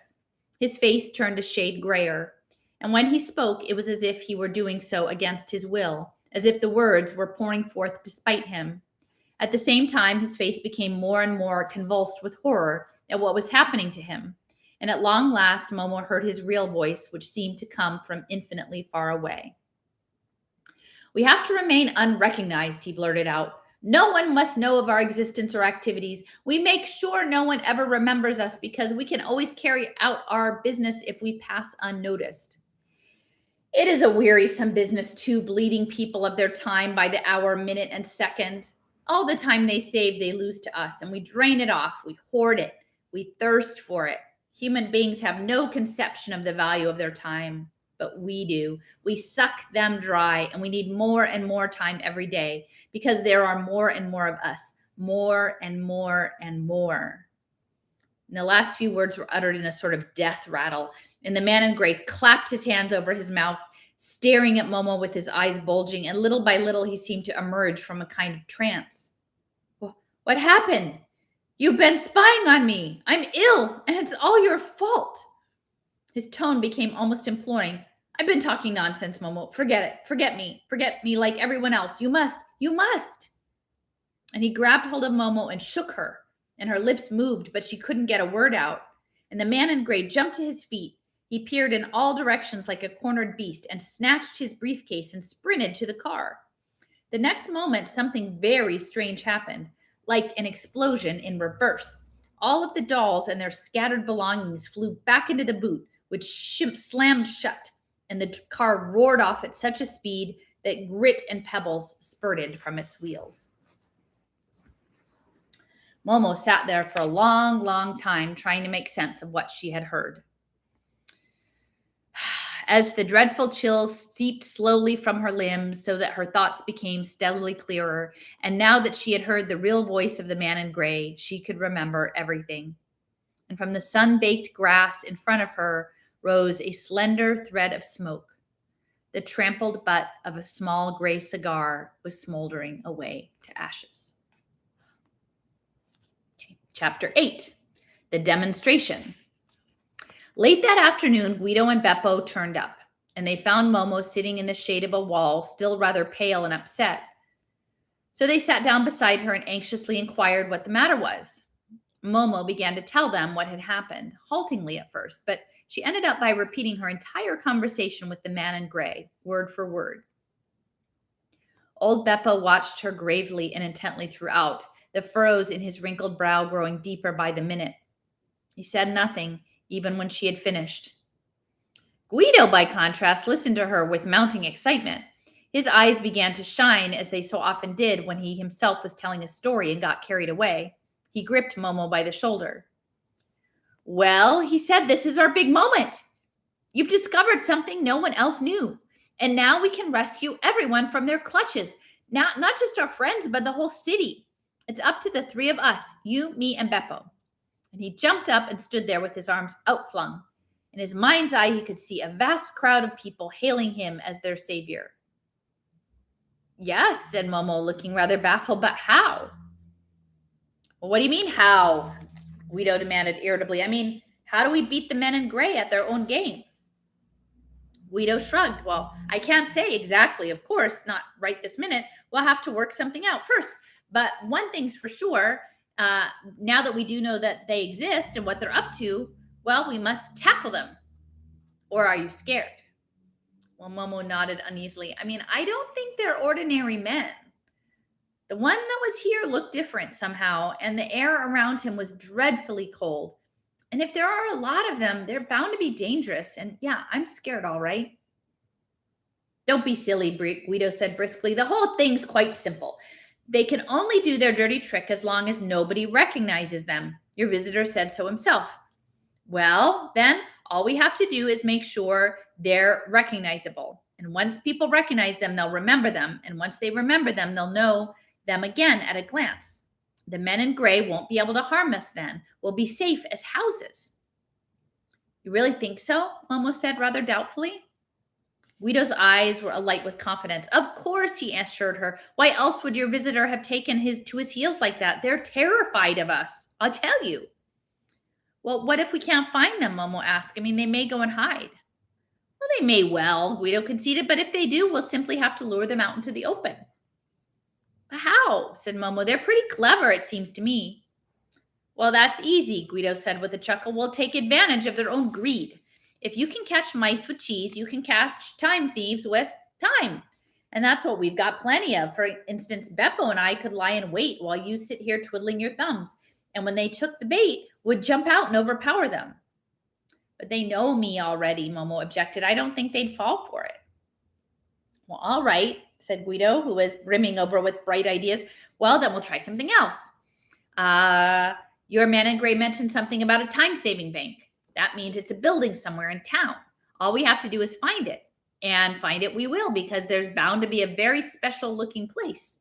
His face turned a shade grayer, and when he spoke, it was as if he were doing so against his will, as if the words were pouring forth despite him. At the same time, his face became more and more convulsed with horror at what was happening to him, and at long last, Momo heard his real voice, which seemed to come from infinitely far away. We have to remain unrecognized, he blurted out. No one must know of our existence or activities. We make sure no one ever remembers us because we can always carry out our business if we pass unnoticed. It is a wearisome business, too, bleeding people of their time by the hour, minute, and second. All the time they save, they lose to us, and we drain it off. We hoard it. We thirst for it. Human beings have no conception of the value of their time, but we do. We suck them dry, and we need more and more time every day because there are more and more of us, more and more and more. And the last few words were uttered in a sort of death rattle, and the man in gray clapped his hands over his mouth, staring at Momo with his eyes bulging, and little by little he seemed to emerge from a kind of trance. What happened? You've been spying on me. I'm ill, and it's all your fault. His tone became almost imploring. I've been talking nonsense, Momo. Forget it. Forget me like everyone else. You must. And he grabbed hold of Momo and shook her, and her lips moved, but she couldn't get a word out. And the man in gray jumped to his feet. He peered in all directions like a cornered beast and snatched his briefcase and sprinted to the car. The next moment, something very strange happened, like an explosion in reverse. All of the dolls and their scattered belongings flew back into the boot, which slammed shut, and the car roared off at such a speed that grit and pebbles spurted from its wheels. Momo sat there for a long, long time trying to make sense of what she had heard. As the dreadful chills seeped slowly from her limbs so that her thoughts became steadily clearer, and now that she had heard the real voice of the man in gray, she could remember everything. And from the sun-baked grass in front of her rose a slender thread of smoke. The trampled butt of a small gray cigar was smoldering away to ashes. Okay. Chapter 8, The Demonstration. Late that afternoon, Guido and Beppo turned up, and they found Momo sitting in the shade of a wall, still rather pale and upset. So they sat down beside her and anxiously inquired what the matter was. Momo began to tell them what had happened, haltingly at first, but she ended up by repeating her entire conversation with the man in gray, word for word. Old Beppo watched her gravely and intently throughout, the furrows in his wrinkled brow growing deeper by the minute. He said nothing, even when she had finished. Guido, by contrast, listened to her with mounting excitement. His eyes began to shine, as they so often did when he himself was telling a story and got carried away. He gripped Momo by the shoulder. Well, he said, this is our big moment. You've discovered something no one else knew. And now we can rescue everyone from their clutches. Not just our friends, but the whole city. It's up to the three of us, you, me, and Beppo. And he jumped up and stood there with his arms outflung. In his mind's eye, he could see a vast crowd of people hailing him as their savior. Yes, said Momo, looking rather baffled, but how? Well, what do you mean, how? Guido demanded irritably. I mean, how do we beat the men in gray at their own game? Guido shrugged. Well, I can't say exactly, of course, not right this minute. We'll have to work something out first. But one thing's for sure, now that we do know that they exist and what they're up to, well, we must tackle them. Or are you scared? Well, Momo nodded uneasily. I mean, I don't think they're ordinary men. The one that was here looked different somehow, and the air around him was dreadfully cold. And if there are a lot of them, they're bound to be dangerous. And yeah, I'm scared, all right. Don't be silly, Guido said briskly. The whole thing's quite simple. They can only do their dirty trick as long as nobody recognizes them. Your visitor said so himself. Well, then all we have to do is make sure they're recognizable. And once people recognize them, they'll remember them. And once they remember them, they'll know them again at a glance. The men in gray won't be able to harm us then. We'll be safe as houses. You really think so? Momo said rather doubtfully. Guido's eyes were alight with confidence. Of course, he assured her. Why else would your visitor have taken to his heels like that? They're terrified of us, I'll tell you. Well, what if we can't find them? Momo asked. I mean, they may go and hide. Well, they may well, Guido conceded, but if they do, we'll simply have to lure them out into the open. But how? Said Momo. They're pretty clever, it seems to me. Well, that's easy, Guido said with a chuckle. We'll take advantage of their own greed. If you can catch mice with cheese, you can catch time thieves with time. And that's what we've got plenty of. For instance, Beppo and I could lie in wait while you sit here twiddling your thumbs. And when they took the bait, would jump out and overpower them. But they know me already, Momo objected. I don't think they'd fall for it. Well, all right, said Guido, who was brimming over with bright ideas. Well, then we'll try something else. Your man in gray mentioned something about a time-saving bank. That means it's a building somewhere in town. All we have to do is find it. And find it we will, because there's bound to be a very special-looking place.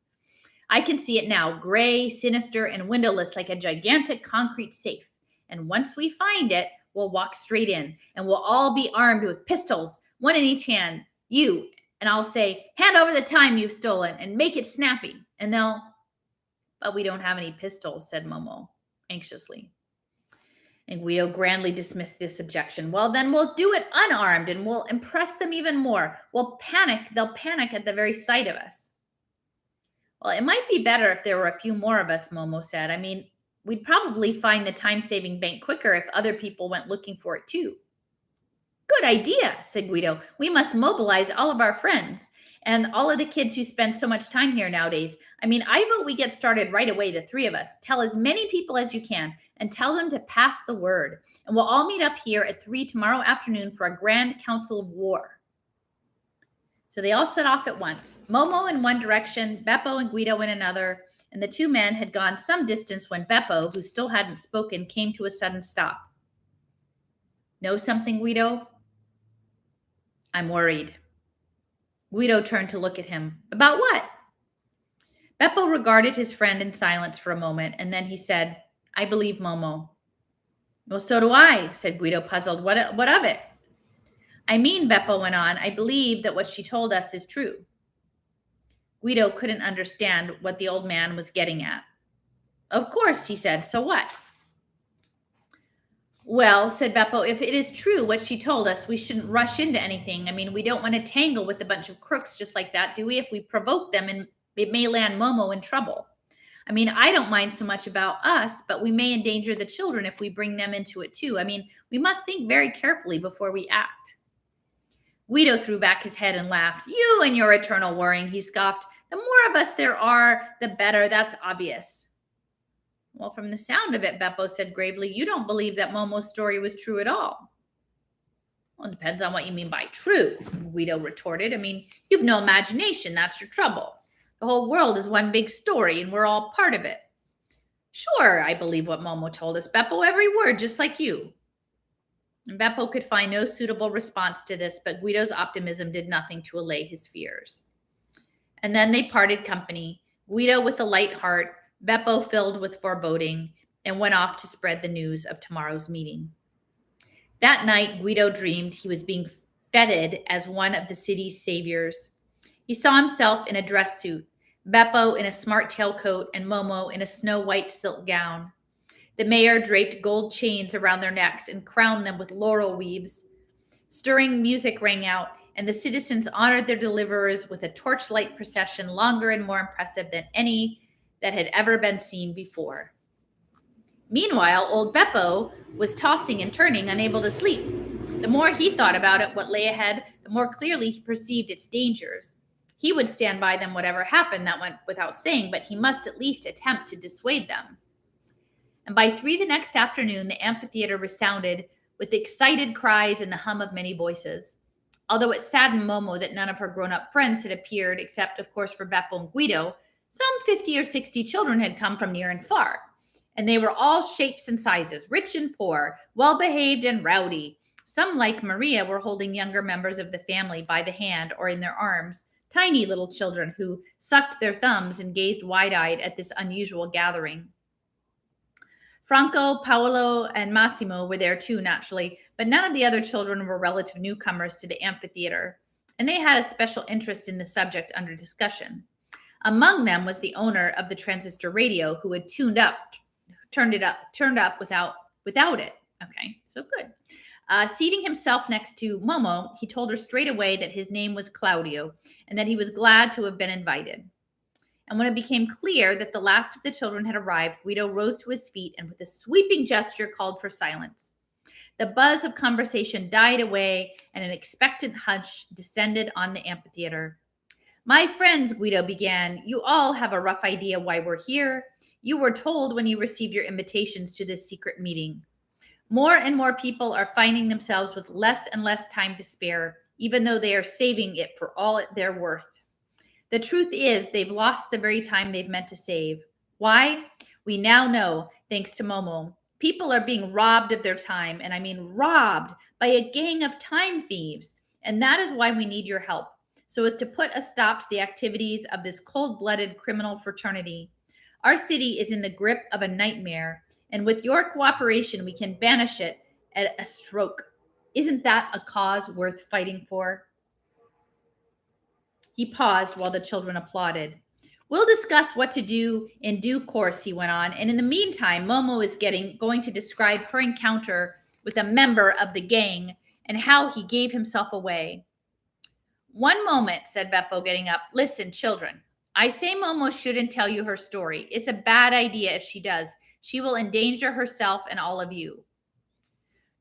I can see it now, gray, sinister, and windowless like a gigantic concrete safe. And once we find it, we'll walk straight in, and we'll all be armed with pistols, one in each hand. You, and I'll say, hand over the time you've stolen, and make it snappy. And they'll... But we don't have any pistols, said Momo anxiously. And Guido grandly dismissed this objection. Well, then we'll do it unarmed, and we'll impress them even more. We'll panic. They'll panic at the very sight of us. Well, it might be better if there were a few more of us, Momo said. I mean, we'd probably find the time-saving bank quicker if other people went looking for it too. Good idea, said Guido. We must mobilize all of our friends and all of the kids who spend so much time here nowadays. I mean, I vote we get started right away, the three of us. Tell as many people as you can and tell them to pass the word. And we'll all meet up here at 3 tomorrow afternoon for a grand council of war. So they all set off at once, Momo in one direction, Beppo and Guido in another, and the two men had gone some distance when Beppo, who still hadn't spoken, came to a sudden stop. Know something, Guido? I'm worried. Guido turned to look at him. About what? Beppo regarded his friend in silence for a moment, and then he said, I believe Momo. Well, so do I, said Guido, puzzled. What of it? I mean, Beppo went on, I believe that what she told us is true. Guido couldn't understand what the old man was getting at. Of course, he said. So what? Well, said Beppo, if it is true what she told us, we shouldn't rush into anything. I mean, we don't want to tangle with a bunch of crooks just like that, do we? If we provoke them, and it may land Momo in trouble. I mean, I don't mind so much about us, but we may endanger the children if we bring them into it too. I mean, we must think very carefully before we act. Guido threw back his head and laughed. You and your eternal worrying, he scoffed. The more of us there are, the better. That's obvious. Well, from the sound of it, Beppo said gravely, you don't believe that Momo's story was true at all. Well, it depends on what you mean by true, Guido retorted. I mean, you've no imagination. That's your trouble. The whole world is one big story, and we're all part of it. Sure, I believe what Momo told us, Beppo, every word, just like you. And Beppo could find no suitable response to this, but Guido's optimism did nothing to allay his fears. And then they parted company, Guido with a light heart, Beppo filled with foreboding, and went off to spread the news of tomorrow's meeting. That night, Guido dreamed he was being feted as one of the city's saviors. He saw himself in a dress suit, Beppo in a smart tailcoat, and Momo in a snow-white silk gown. The mayor draped gold chains around their necks and crowned them with laurel wreaths. Stirring music rang out, and the citizens honored their deliverers with a torchlight procession longer and more impressive than any that had ever been seen before. Meanwhile, old Beppo was tossing and turning, unable to sleep. The more he thought about it, what lay ahead, the more clearly he perceived its dangers. He would stand by them whatever happened, that went without saying, but he must at least attempt to dissuade them. And by 3 the next afternoon, the amphitheater resounded with excited cries and the hum of many voices. Although it saddened Momo that none of her grown-up friends had appeared, except, of course, for Beppo and Guido, some 50 or 60 children had come from near and far. And they were all shapes and sizes, rich and poor, well-behaved and rowdy. Some, like Maria, were holding younger members of the family by the hand or in their arms, tiny little children who sucked their thumbs and gazed wide-eyed at this unusual gathering. Franco, Paolo, and Massimo were there too, naturally, but none of the other children were relative newcomers to the amphitheater, and they had a special interest in the subject under discussion. Among them was the owner of the transistor radio, who had turned up without it. Okay, so good. Seating himself next to Momo, he told her straight away that his name was Claudio and that he was glad to have been invited. And when it became clear that the last of the children had arrived, Guido rose to his feet and with a sweeping gesture called for silence. The buzz of conversation died away and an expectant hush descended on the amphitheater. My friends, Guido began, you all have a rough idea why we're here. You were told when you received your invitations to this secret meeting. More and more people are finding themselves with less and less time to spare, even though they are saving it for all they're worth. The truth is, they've lost the very time they've meant to save. Why? We now know, thanks to Momo. People are being robbed of their time, and I mean robbed by a gang of time thieves. And that is why we need your help, so as to put a stop to the activities of this cold-blooded criminal fraternity. Our city is in the grip of a nightmare, and with your cooperation, we can banish it at a stroke. Isn't that a cause worth fighting for? He paused while the children applauded. We'll discuss what to do in due course, he went on. And in the meantime, Momo is going to describe her encounter with a member of the gang and how he gave himself away. One moment, said Beppo, getting up. Listen, children, I say Momo shouldn't tell you her story. It's a bad idea if she does. She will endanger herself and all of you.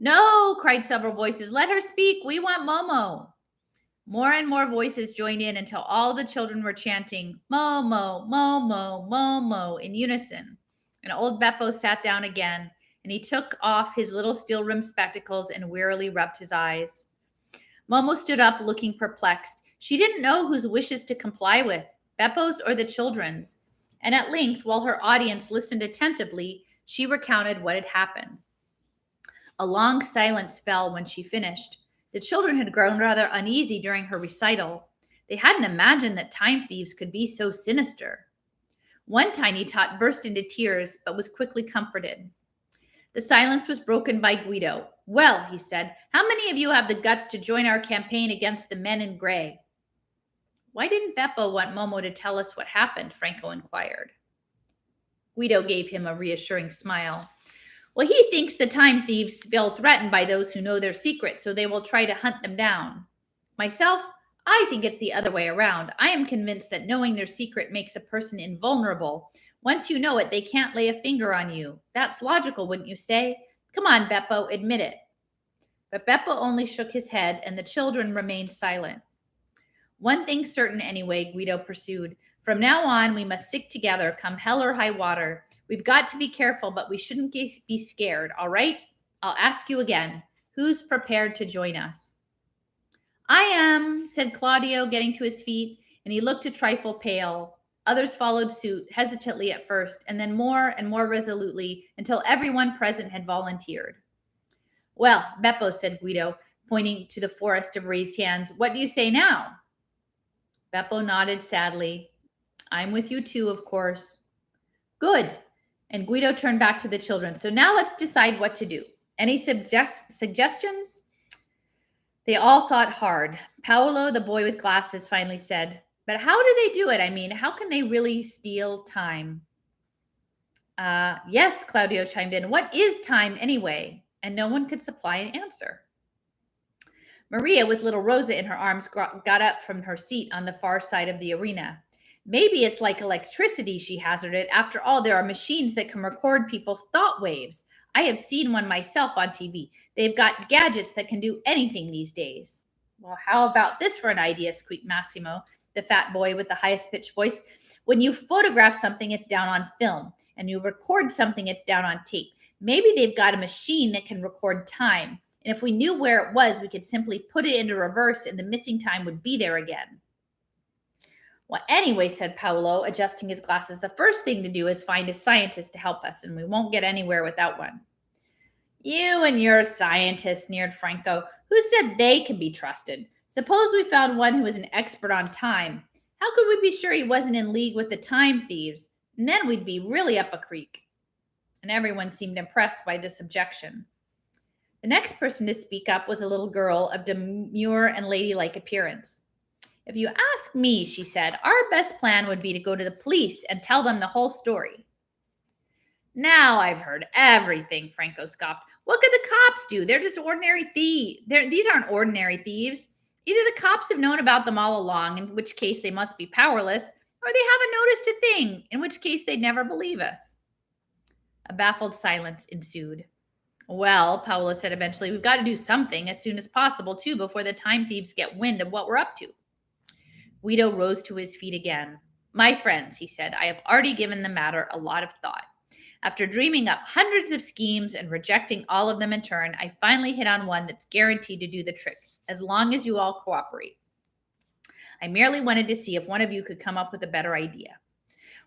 No, cried several voices. Let her speak. We want Momo. More and more voices joined in until all the children were chanting, Momo, Momo, Momo, in unison. And old Beppo sat down again, and he took off his little steel-rimmed spectacles and wearily rubbed his eyes. Momo stood up, looking perplexed. She didn't know whose wishes to comply with, Beppo's or the children's. And at length, while her audience listened attentively, she recounted what had happened. A long silence fell when she finished. The children had grown rather uneasy during her recital. They hadn't imagined that time thieves could be so sinister. One tiny tot burst into tears, but was quickly comforted. The silence was broken by Guido. "Well," he said, "how many of you have the guts to join our campaign against the men in gray?" "Why didn't Beppo want Momo to tell us what happened?" Franco inquired. Guido gave him a reassuring smile. "Well, he thinks the time thieves feel threatened by those who know their secrets, so they will try to hunt them down. Myself, I think it's the other way around. I am convinced that knowing their secret makes a person invulnerable. Once you know it, they can't lay a finger on you. That's logical, wouldn't you say? Come on, Beppo, admit it." But Beppo only shook his head, and the children remained silent. "One thing's certain anyway," Guido pursued. "From now on, we must stick together, come hell or high water. We've got to be careful, but we shouldn't be scared, all right? I'll ask you again. Who's prepared to join us?" "I am," said Claudio, getting to his feet, and he looked a trifle pale. Others followed suit, hesitantly at first, and then more and more resolutely, until everyone present had volunteered. "Well, Beppo," said Guido, pointing to the forest of raised hands, "what do you say now?" Beppo nodded sadly. "I'm with you too, of course." "Good." And Guido turned back to the children. "So now let's decide what to do. Any suggestions?" They all thought hard. Paolo, the boy with glasses, finally said, "But how do they do it? I mean, how can they really steal time?" Yes, Claudio chimed in. "What is time anyway?" And no one could supply an answer. Maria, with little Rosa in her arms, got up from her seat on the far side of the arena. "Maybe it's like electricity," she hazarded. "After all, there are machines that can record people's thought waves. I have seen one myself on TV. They've got gadgets that can do anything these days." "Well, how about this for an idea?" squeaked Massimo, the fat boy with the highest pitched voice. "When you photograph something, it's down on film, and you record something, it's down on tape. Maybe they've got a machine that can record time. And if we knew where it was, we could simply put it into reverse and the missing time would be there again." "Well, anyway," said Paolo, adjusting his glasses, "the first thing to do is find a scientist to help us, and we won't get anywhere without one." "You and your scientists," sneered Franco. "Who said they can be trusted? Suppose we found one who was an expert on time. How could we be sure he wasn't in league with the time thieves? And then we'd be really up a creek." And everyone seemed impressed by this objection. The next person to speak up was a little girl of demure and ladylike appearance. "If you ask me," she said, "our best plan would be to go to the police and tell them the whole story." "Now I've heard everything," Franco scoffed. "What could the cops do? They're just ordinary thieves. These aren't ordinary thieves. Either the cops have known about them all along, in which case they must be powerless, or they haven't noticed a thing, in which case they'd never believe us." A baffled silence ensued. "Well," Paolo said eventually, "we've got to do something as soon as possible, too, before the time thieves get wind of what we're up to." Guido rose to his feet again. "My friends," he said, "I have already given the matter a lot of thought. After dreaming up hundreds of schemes and rejecting all of them in turn, I finally hit on one that's guaranteed to do the trick, as long as you all cooperate. I merely wanted to see if one of you could come up with a better idea.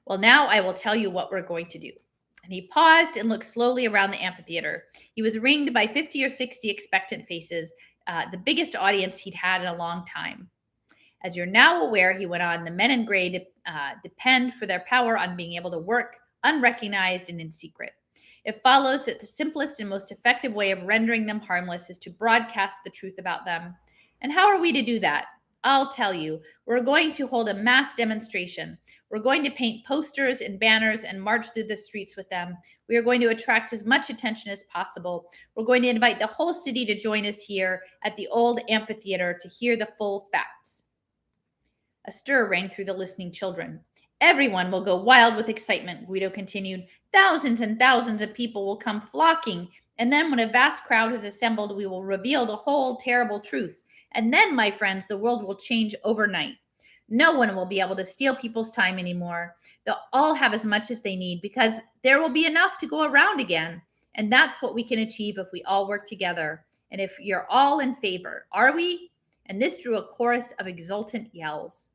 Well, now I will tell you what we're going to do." And he paused and looked slowly around the amphitheater. He was ringed by 50 or 60 expectant faces, the biggest audience he'd had in a long time. "As you're now aware," he went on, "the men in gray depend for their power on being able to work unrecognized and in secret. It follows that the simplest and most effective way of rendering them harmless is to broadcast the truth about them. And how are we to do that? I'll tell you. We're going to hold a mass demonstration. We're going to paint posters and banners and march through the streets with them. We are going to attract as much attention as possible. We're going to invite the whole city to join us here at the old amphitheater to hear the full facts." A stir rang through the listening children. "Everyone will go wild with excitement," Guido continued. "Thousands and thousands of people will come flocking, and then when a vast crowd has assembled, we will reveal the whole terrible truth. And then, my friends, the world will change overnight. No one will be able to steal people's time anymore. They'll all have as much as they need because there will be enough to go around again. And that's what we can achieve if we all work together. And if you're all in favor, are we? and this drew a chorus of exultant yells.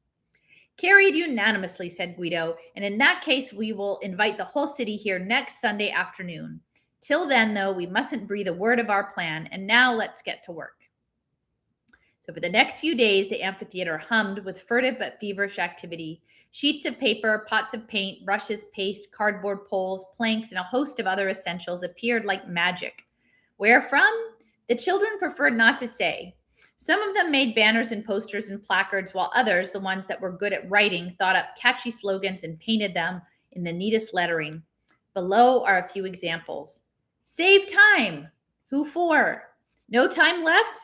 Carried unanimously, said Guido, and in that case, we will invite the whole city here next Sunday afternoon. Till then, though, we mustn't breathe a word of our plan, and now let's get to work. So for the next few days, the amphitheater hummed with furtive but feverish activity. Sheets of paper, pots of paint, brushes, paste, cardboard poles, planks, and a host of other essentials appeared like magic. Where from? The children preferred not to say. Some of them made banners and posters and placards, while others, the ones that were good at writing, thought up catchy slogans and painted them in the neatest lettering. Below are a few examples. Save time. Who for? No time left?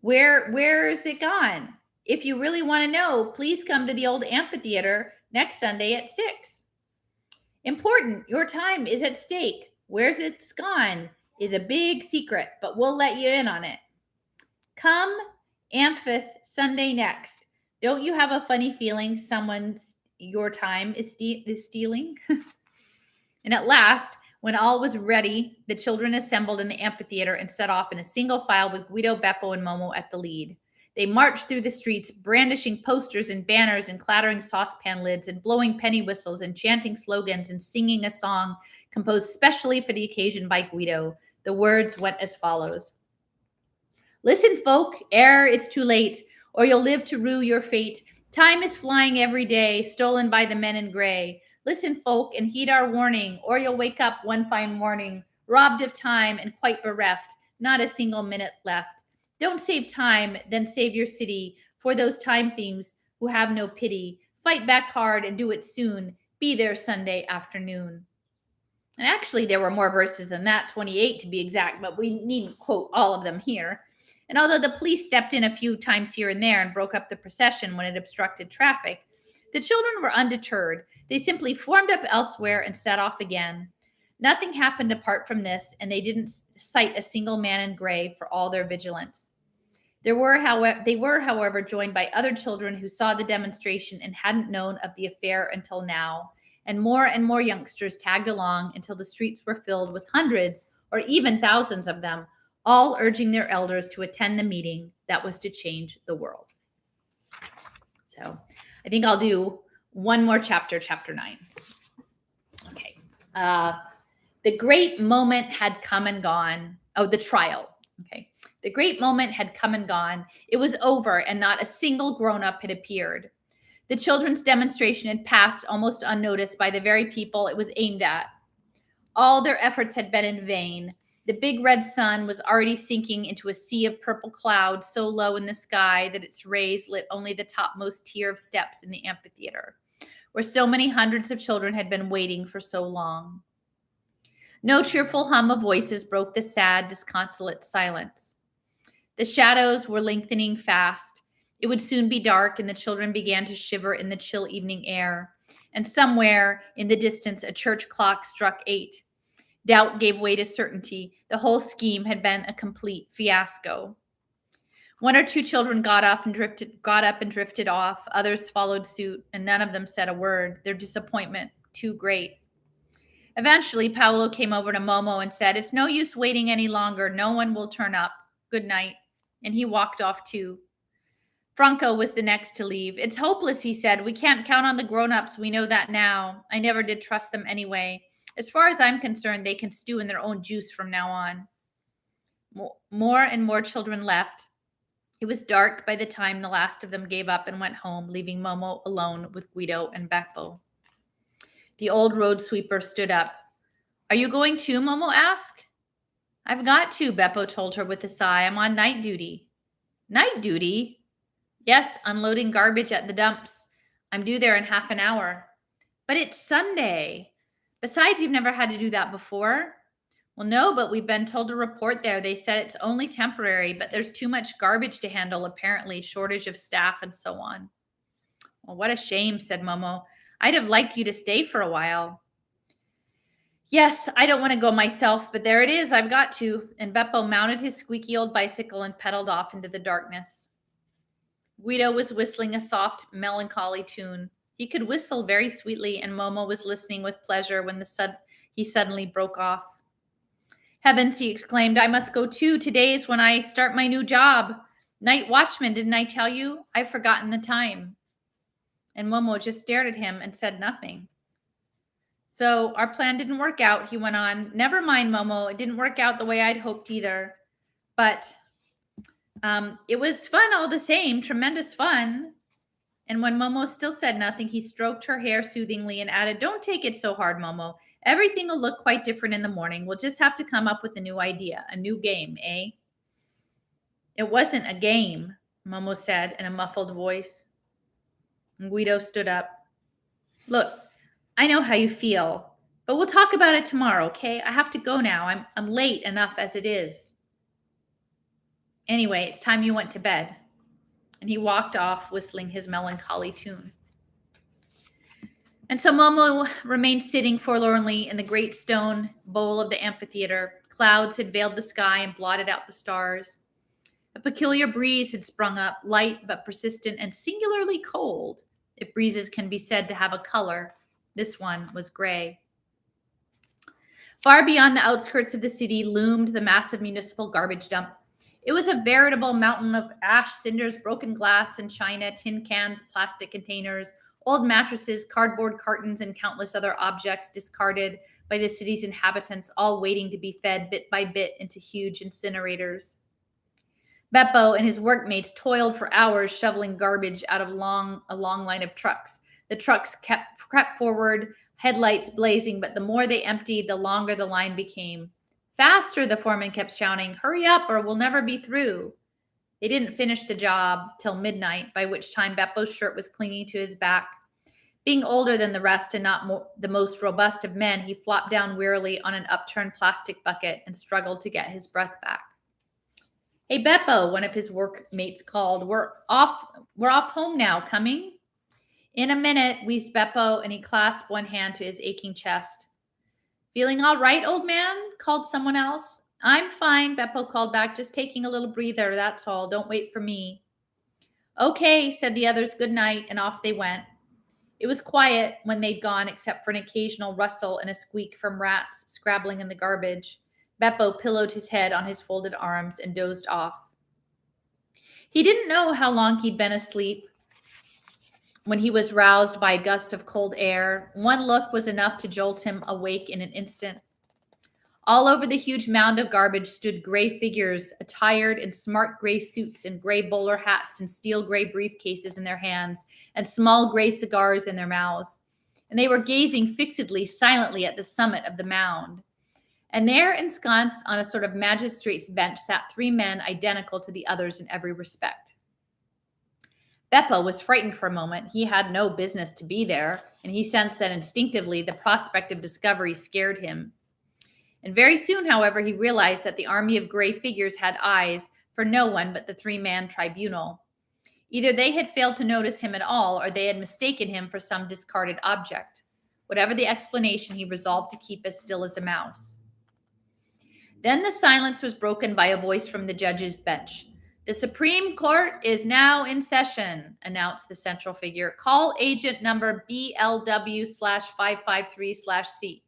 Where is it gone? If you really want to know, please come to the old amphitheater next Sunday at 6. Important, your time is at stake. Where's it's gone is a big secret, but we'll let you in on it. Come Amphith Sunday next. Don't you have a funny feeling someone's your time is stealing? And at last, when all was ready, the children assembled in the amphitheater and set off in a single file with Guido, Beppo, and Momo at the lead. They marched through the streets, brandishing posters and banners and clattering saucepan lids and blowing penny whistles and chanting slogans and singing a song composed specially for the occasion by Guido. The words went as follows. Listen, folk, ere it's too late, or you'll live to rue your fate. Time is flying every day, stolen by the men in gray. Listen, folk, and heed our warning, or you'll wake up one fine morning, robbed of time and quite bereft, not a single minute left. Don't save time, then save your city, for those time thieves who have no pity. Fight back hard and do it soon. Be there Sunday afternoon. And actually, there were more verses than that, 28 to be exact, but we needn't quote all of them here. And although the police stepped in a few times here and there and broke up the procession when it obstructed traffic, the children were undeterred. They simply formed up elsewhere and set off again. Nothing happened apart from this, and they didn't sight a single man in gray for all their vigilance. They were, however, joined by other children who saw the demonstration and hadn't known of the affair until now. And more youngsters tagged along until the streets were filled with hundreds or even thousands of them, all urging their elders to attend the meeting that was to change the world. So I think I'll do one more chapter, chapter 9. Okay. The great moment had come and gone. Oh, the trial. Okay. The great moment had come and gone. It was over, and not a single grown-up had appeared. The children's demonstration had passed almost unnoticed by the very people it was aimed at. All their efforts had been in vain. The big red sun was already sinking into a sea of purple clouds so low in the sky that its rays lit only the topmost tier of steps in the amphitheater, where so many hundreds of children had been waiting for so long. No cheerful hum of voices broke the sad, disconsolate silence. The shadows were lengthening fast. It would soon be dark, and the children began to shiver in the chill evening air. And somewhere in the distance, a church clock struck 8. Doubt gave way to certainty. The whole scheme had been a complete fiasco. One or two children got up and drifted off. Others followed suit, and none of them said a word, their disappointment too great. Eventually, Paolo came over to Momo and said, "It's no use waiting any longer. No one will turn up. Good night." And he walked off too. Franco was the next to leave. "It's hopeless," he said. "We can't count on the grown-ups. We know that now. I never did trust them anyway. As far as I'm concerned, they can stew in their own juice from now on." More and more children left. It was dark by the time the last of them gave up and went home, leaving Momo alone with Guido and Beppo. The old road sweeper stood up. "Are you going too?" Momo asked. "I've got to," Beppo told her with a sigh. "I'm on night duty." "Night duty?" "Yes, unloading garbage at the dumps. I'm due there in half an hour." "But it's Sunday. Besides, you've never had to do that before." "Well, no, but we've been told to report there. They said it's only temporary, but there's too much garbage to handle, apparently, shortage of staff and so on." "Well, what a shame," said Momo. "I'd have liked you to stay for a while." "Yes, I don't want to go myself, but there it is. I've got to." And Beppo mounted his squeaky old bicycle and pedaled off into the darkness. Guido was whistling a soft, melancholy tune. He could whistle very sweetly, and Momo was listening with pleasure when he suddenly broke off. "Heavens," he exclaimed, "I must go too. Today is when I start my new job. Night watchman, didn't I tell you? I've forgotten the time. And Momo just stared at him and said nothing. So our plan didn't work out, he went on. Never mind, Momo. It didn't work out the way I'd hoped either. But it was fun all the same, tremendous fun. And when Momo still said nothing, he stroked her hair soothingly and added, "Don't take it so hard, Momo. Everything will look quite different in the morning. We'll just have to come up with a new idea, a new game, eh?" "It wasn't a game," Momo said in a muffled voice. And Guido stood up. "Look, I know how you feel, but we'll talk about it tomorrow, okay? I have to go now. I'm late enough as it is. Anyway, it's time you went to bed." And he walked off, whistling his melancholy tune. And so Momo remained sitting forlornly in the great stone bowl of the amphitheater. Clouds had veiled the sky and blotted out the stars. A peculiar breeze had sprung up, light but persistent and singularly cold, if breezes can be said to have a color. This one was gray. Far beyond the outskirts of the city loomed the massive municipal garbage dump. It was a veritable mountain of ash, cinders, broken glass and china, tin cans, plastic containers, old mattresses, cardboard cartons, and countless other objects discarded by the city's inhabitants, all waiting to be fed bit by bit into huge incinerators. Beppo and his workmates toiled for hours shoveling garbage out of a long line of trucks. The trucks crept forward, headlights blazing, but the more they emptied, the longer the line became. "Faster," the foreman kept shouting. "Hurry up or we'll never be through." They didn't finish the job till midnight, by which time Beppo's shirt was clinging to his back. Being older than the rest and not the most robust of men, he flopped down wearily on an upturned plastic bucket and struggled to get his breath back. "Hey, Beppo," one of his workmates called. We're off home now. Coming?" "In a minute," wheezed Beppo, and he clasped one hand to his aching chest. "Feeling all right, old man?" called someone else. "I'm fine," Beppo called back. "Just taking a little breather, that's all. Don't wait for me." "Okay," said the others. "Good night," and off they went. It was quiet when they'd gone, except for an occasional rustle and a squeak from rats scrabbling in the garbage. Beppo pillowed his head on his folded arms and dozed off. He didn't know how long he'd been asleep when he was roused by a gust of cold air. One look was enough to jolt him awake in an instant. All over the huge mound of garbage stood gray figures, attired in smart gray suits and gray bowler hats and steel gray briefcases in their hands and small gray cigars in their mouths. And they were gazing fixedly, silently at the summit of the mound. And there, ensconced on a sort of magistrate's bench, sat three men identical to the others in every respect. Beppo was frightened for a moment. He had no business to be there, and he sensed that instinctively the prospect of discovery scared him. And very soon, however, he realized that the army of gray figures had eyes for no one but the three-man tribunal. Either they had failed to notice him at all, or they had mistaken him for some discarded object. Whatever the explanation, he resolved to keep as still as a mouse. Then the silence was broken by a voice from the judge's bench. "The Supreme Court is now in session," announced the central figure. "Call agent number BLW/553/C."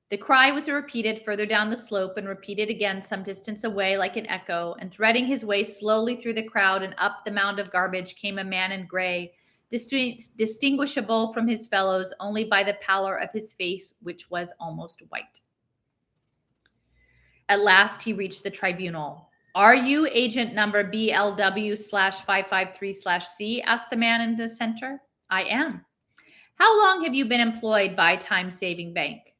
The cry was repeated further down the slope and repeated again some distance away like an echo, and threading his way slowly through the crowd and up the mound of garbage came a man in gray, distinguishable from his fellows only by the pallor of his face, which was almost white. At last he reached the tribunal. "Are you agent number BLW/553/C?" asked the man in the center. "I am." "How long have you been employed by Time Saving Bank?"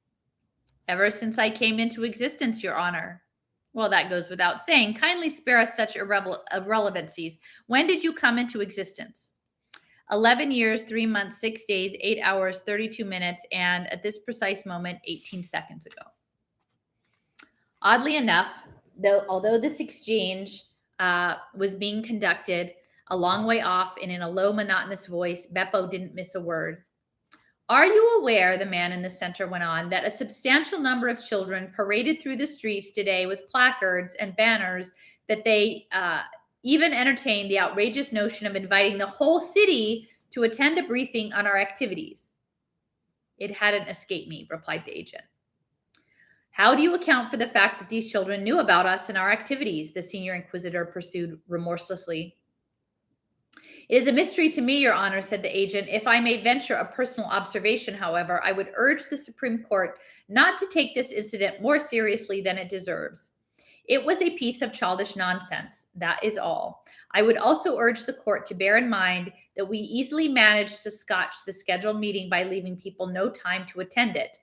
"Ever since I came into existence, Your Honor." "Well, that goes without saying. Kindly spare us such irrelevancies. When did you come into existence?" 11 years, 3 months, 6 days, 8 hours, 32 minutes, and at this precise moment, 18 seconds ago. Oddly enough, although this exchange was being conducted a long way off and in a low, monotonous voice, Beppo didn't miss a word. "Are you aware," the man in the center went on, "that a substantial number of children paraded through the streets today with placards and banners that they even entertained the outrageous notion of inviting the whole city to attend a briefing on our activities?" "It hadn't escaped me," replied the agent. How do you account for the fact that these children knew about us and our activities? The senior inquisitor pursued remorselessly. It is a mystery to me, Your Honor, said the agent. If I may venture a personal observation, however, I would urge the Supreme Court not to take this incident more seriously than it deserves. It was a piece of childish nonsense. That is all. I would also urge the court to bear in mind that we easily managed to scotch the scheduled meeting by leaving people no time to attend it.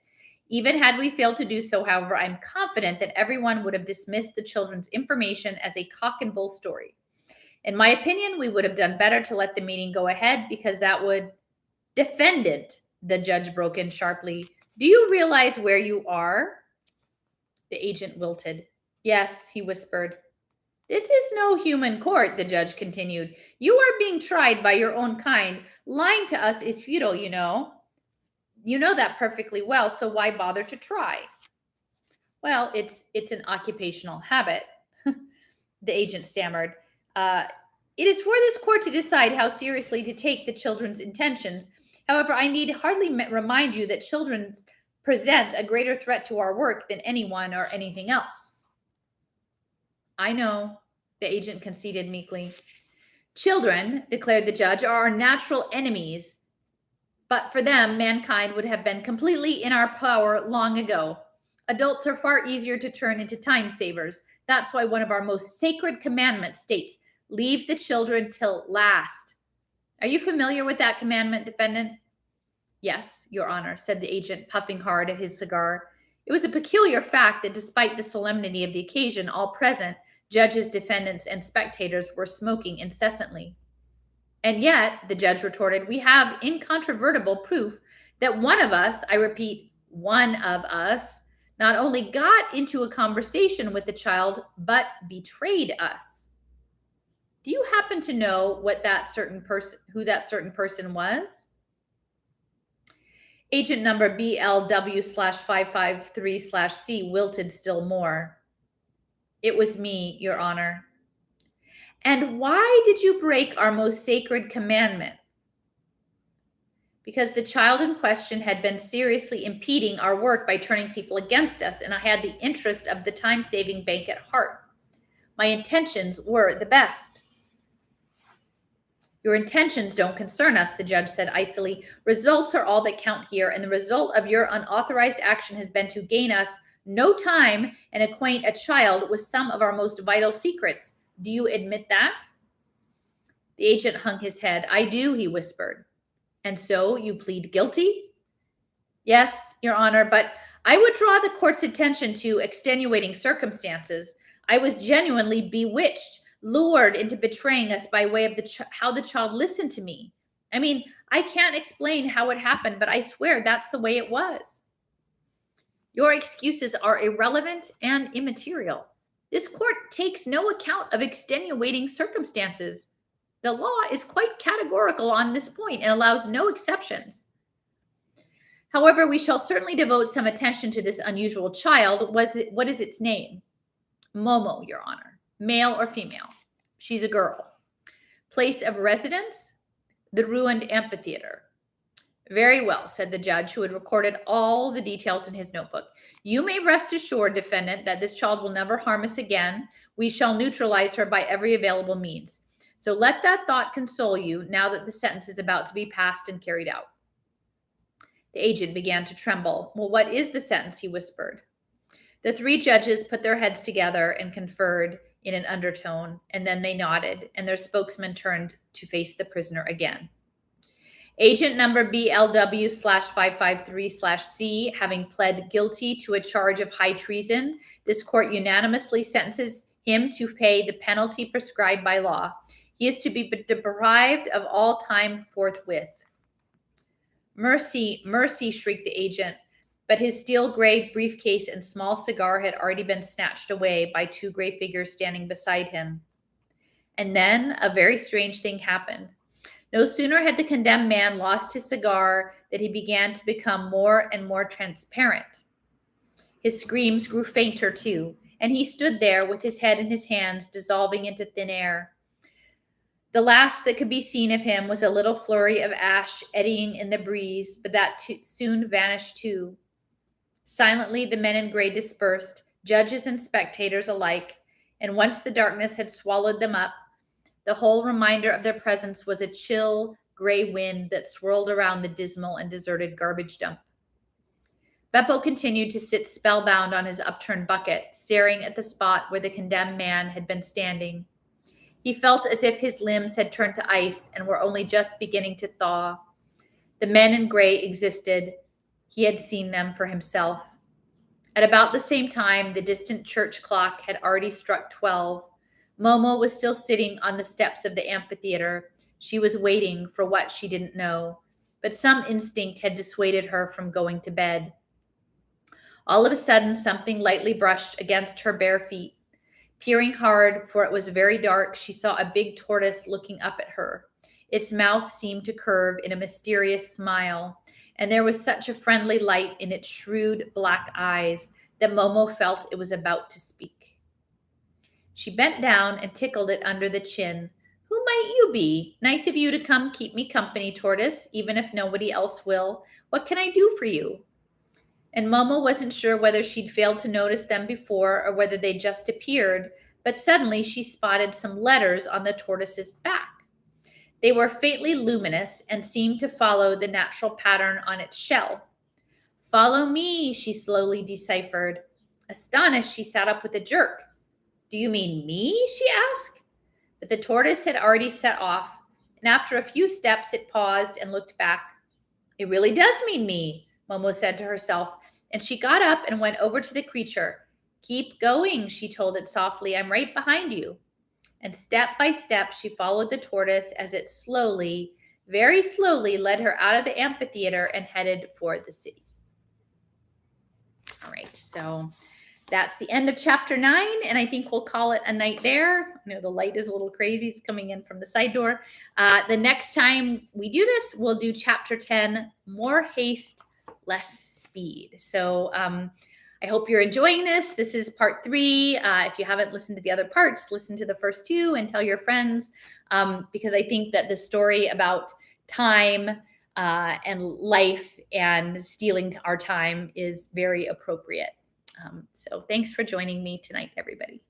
Even had we failed to do so, however, I'm confident that everyone would have dismissed the children's information as a cock and bull story. In my opinion, we would have done better to let the meeting go ahead because that would defend it, the judge broke in sharply. Do you realize where you are? The agent wilted. Yes, he whispered. This is no human court, the judge continued. You are being tried by your own kind. Lying to us is futile, you know. You know that perfectly well, so why bother to try? Well, it's an occupational habit, the agent stammered. It is for this court to decide how seriously to take the children's intentions. However, I need hardly remind you that children present a greater threat to our work than anyone or anything else. I know, the agent conceded meekly. Children, declared the judge, are our natural enemies. But for them, mankind would have been completely in our power long ago. Adults are far easier to turn into time savers. That's why one of our most sacred commandments states, leave the children till last. Are you familiar with that commandment, defendant? Yes, Your Honor, said the agent, puffing hard at his cigar. It was a peculiar fact that despite the solemnity of the occasion, all present, judges, defendants, and spectators, were smoking incessantly. And yet, the judge retorted, we have incontrovertible proof that one of us, I repeat, one of us, not only got into a conversation with the child, but betrayed us. Do you happen to know who that certain person was? Agent number BLW/553/C wilted still more. It was me, Your Honor. And why did you break our most sacred commandment? Because the child in question had been seriously impeding our work by turning people against us, and I had the interest of the time-saving bank at heart. My intentions were the best. Your intentions don't concern us, the judge said icily. Results are all that count here, and the result of your unauthorized action has been to gain us no time and acquaint a child with some of our most vital secrets. Do you admit that? The agent hung his head. I do, he whispered. And so you plead guilty? Yes, Your Honor, but I would draw the court's attention to extenuating circumstances. I was genuinely bewitched, lured into betraying us by way of how the child listened to me. I mean, I can't explain how it happened, but I swear that's the way it was. Your excuses are irrelevant and immaterial. This court takes no account of extenuating circumstances. The law is quite categorical on this point and allows no exceptions. However, we shall certainly devote some attention to this unusual child. What is its name? Momo, Your Honor. Male or female? She's a girl. Place of residence? The ruined amphitheater. Very well, said the judge, who had recorded all the details in his notebook. You may rest assured, defendant, that this child will never harm us again. We shall neutralize her by every available means. So let that thought console you now that the sentence is about to be passed and carried out. The agent began to tremble. Well, what is the sentence? He whispered. The three judges put their heads together and conferred in an undertone, and then they nodded, and their spokesman turned to face the prisoner again. Agent number BLW/553/C, having pled guilty to a charge of high treason, this court unanimously sentences him to pay the penalty prescribed by law. He is to be deprived of all time forthwith. Mercy, mercy, shrieked the agent, but his steel gray briefcase and small cigar had already been snatched away by two gray figures standing beside him. And then a very strange thing happened. No sooner had the condemned man lost his cigar than he began to become more and more transparent. His screams grew fainter too, and he stood there with his head in his hands, dissolving into thin air. The last that could be seen of him was a little flurry of ash eddying in the breeze, but that soon vanished too. Silently, the men in gray dispersed, judges and spectators alike, and once the darkness had swallowed them up, the whole reminder of their presence was a chill, gray wind that swirled around the dismal and deserted garbage dump. Beppo continued to sit spellbound on his upturned bucket, staring at the spot where the condemned man had been standing. He felt as if his limbs had turned to ice and were only just beginning to thaw. The men in gray existed. He had seen them for himself. At about the same time, the distant church clock had already struck 12. Momo was still sitting on the steps of the amphitheater. She was waiting for what she didn't know, but some instinct had dissuaded her from going to bed. All of a sudden, something lightly brushed against her bare feet. Peering hard, for it was very dark, she saw a big tortoise looking up at her. Its mouth seemed to curve in a mysterious smile, and there was such a friendly light in its shrewd black eyes that Momo felt it was about to speak. She bent down and tickled it under the chin. "Who might you be? Nice of you to come keep me company, tortoise, even if nobody else will. What can I do for you?" And Momo wasn't sure whether she'd failed to notice them before or whether they just appeared, but suddenly she spotted some letters on the tortoise's back. They were faintly luminous and seemed to follow the natural pattern on its shell. "Follow me," she slowly deciphered. Astonished, she sat up with a jerk. "Do you mean me?" she asked. But the tortoise had already set off, and after a few steps it paused and looked back. "It really does mean me," Momo said to herself, and she got up and went over to the creature. "Keep going," she told it softly. "I'm right behind you." And step by step, she followed the tortoise as it slowly, very slowly, led her out of the amphitheater and headed for the city. All right, so that's the end of chapter 9, and I think we'll call it a night there. I know the light is a little crazy. It's coming in from the side door. The next time we do this, we'll do chapter 10, More Haste, Less Speed. So I hope you're enjoying this. This is part 3. If you haven't listened to the other parts, listen to the first 2 and tell your friends, because I think that the story about time and life and stealing our time is very appropriate. So thanks for joining me tonight, everybody.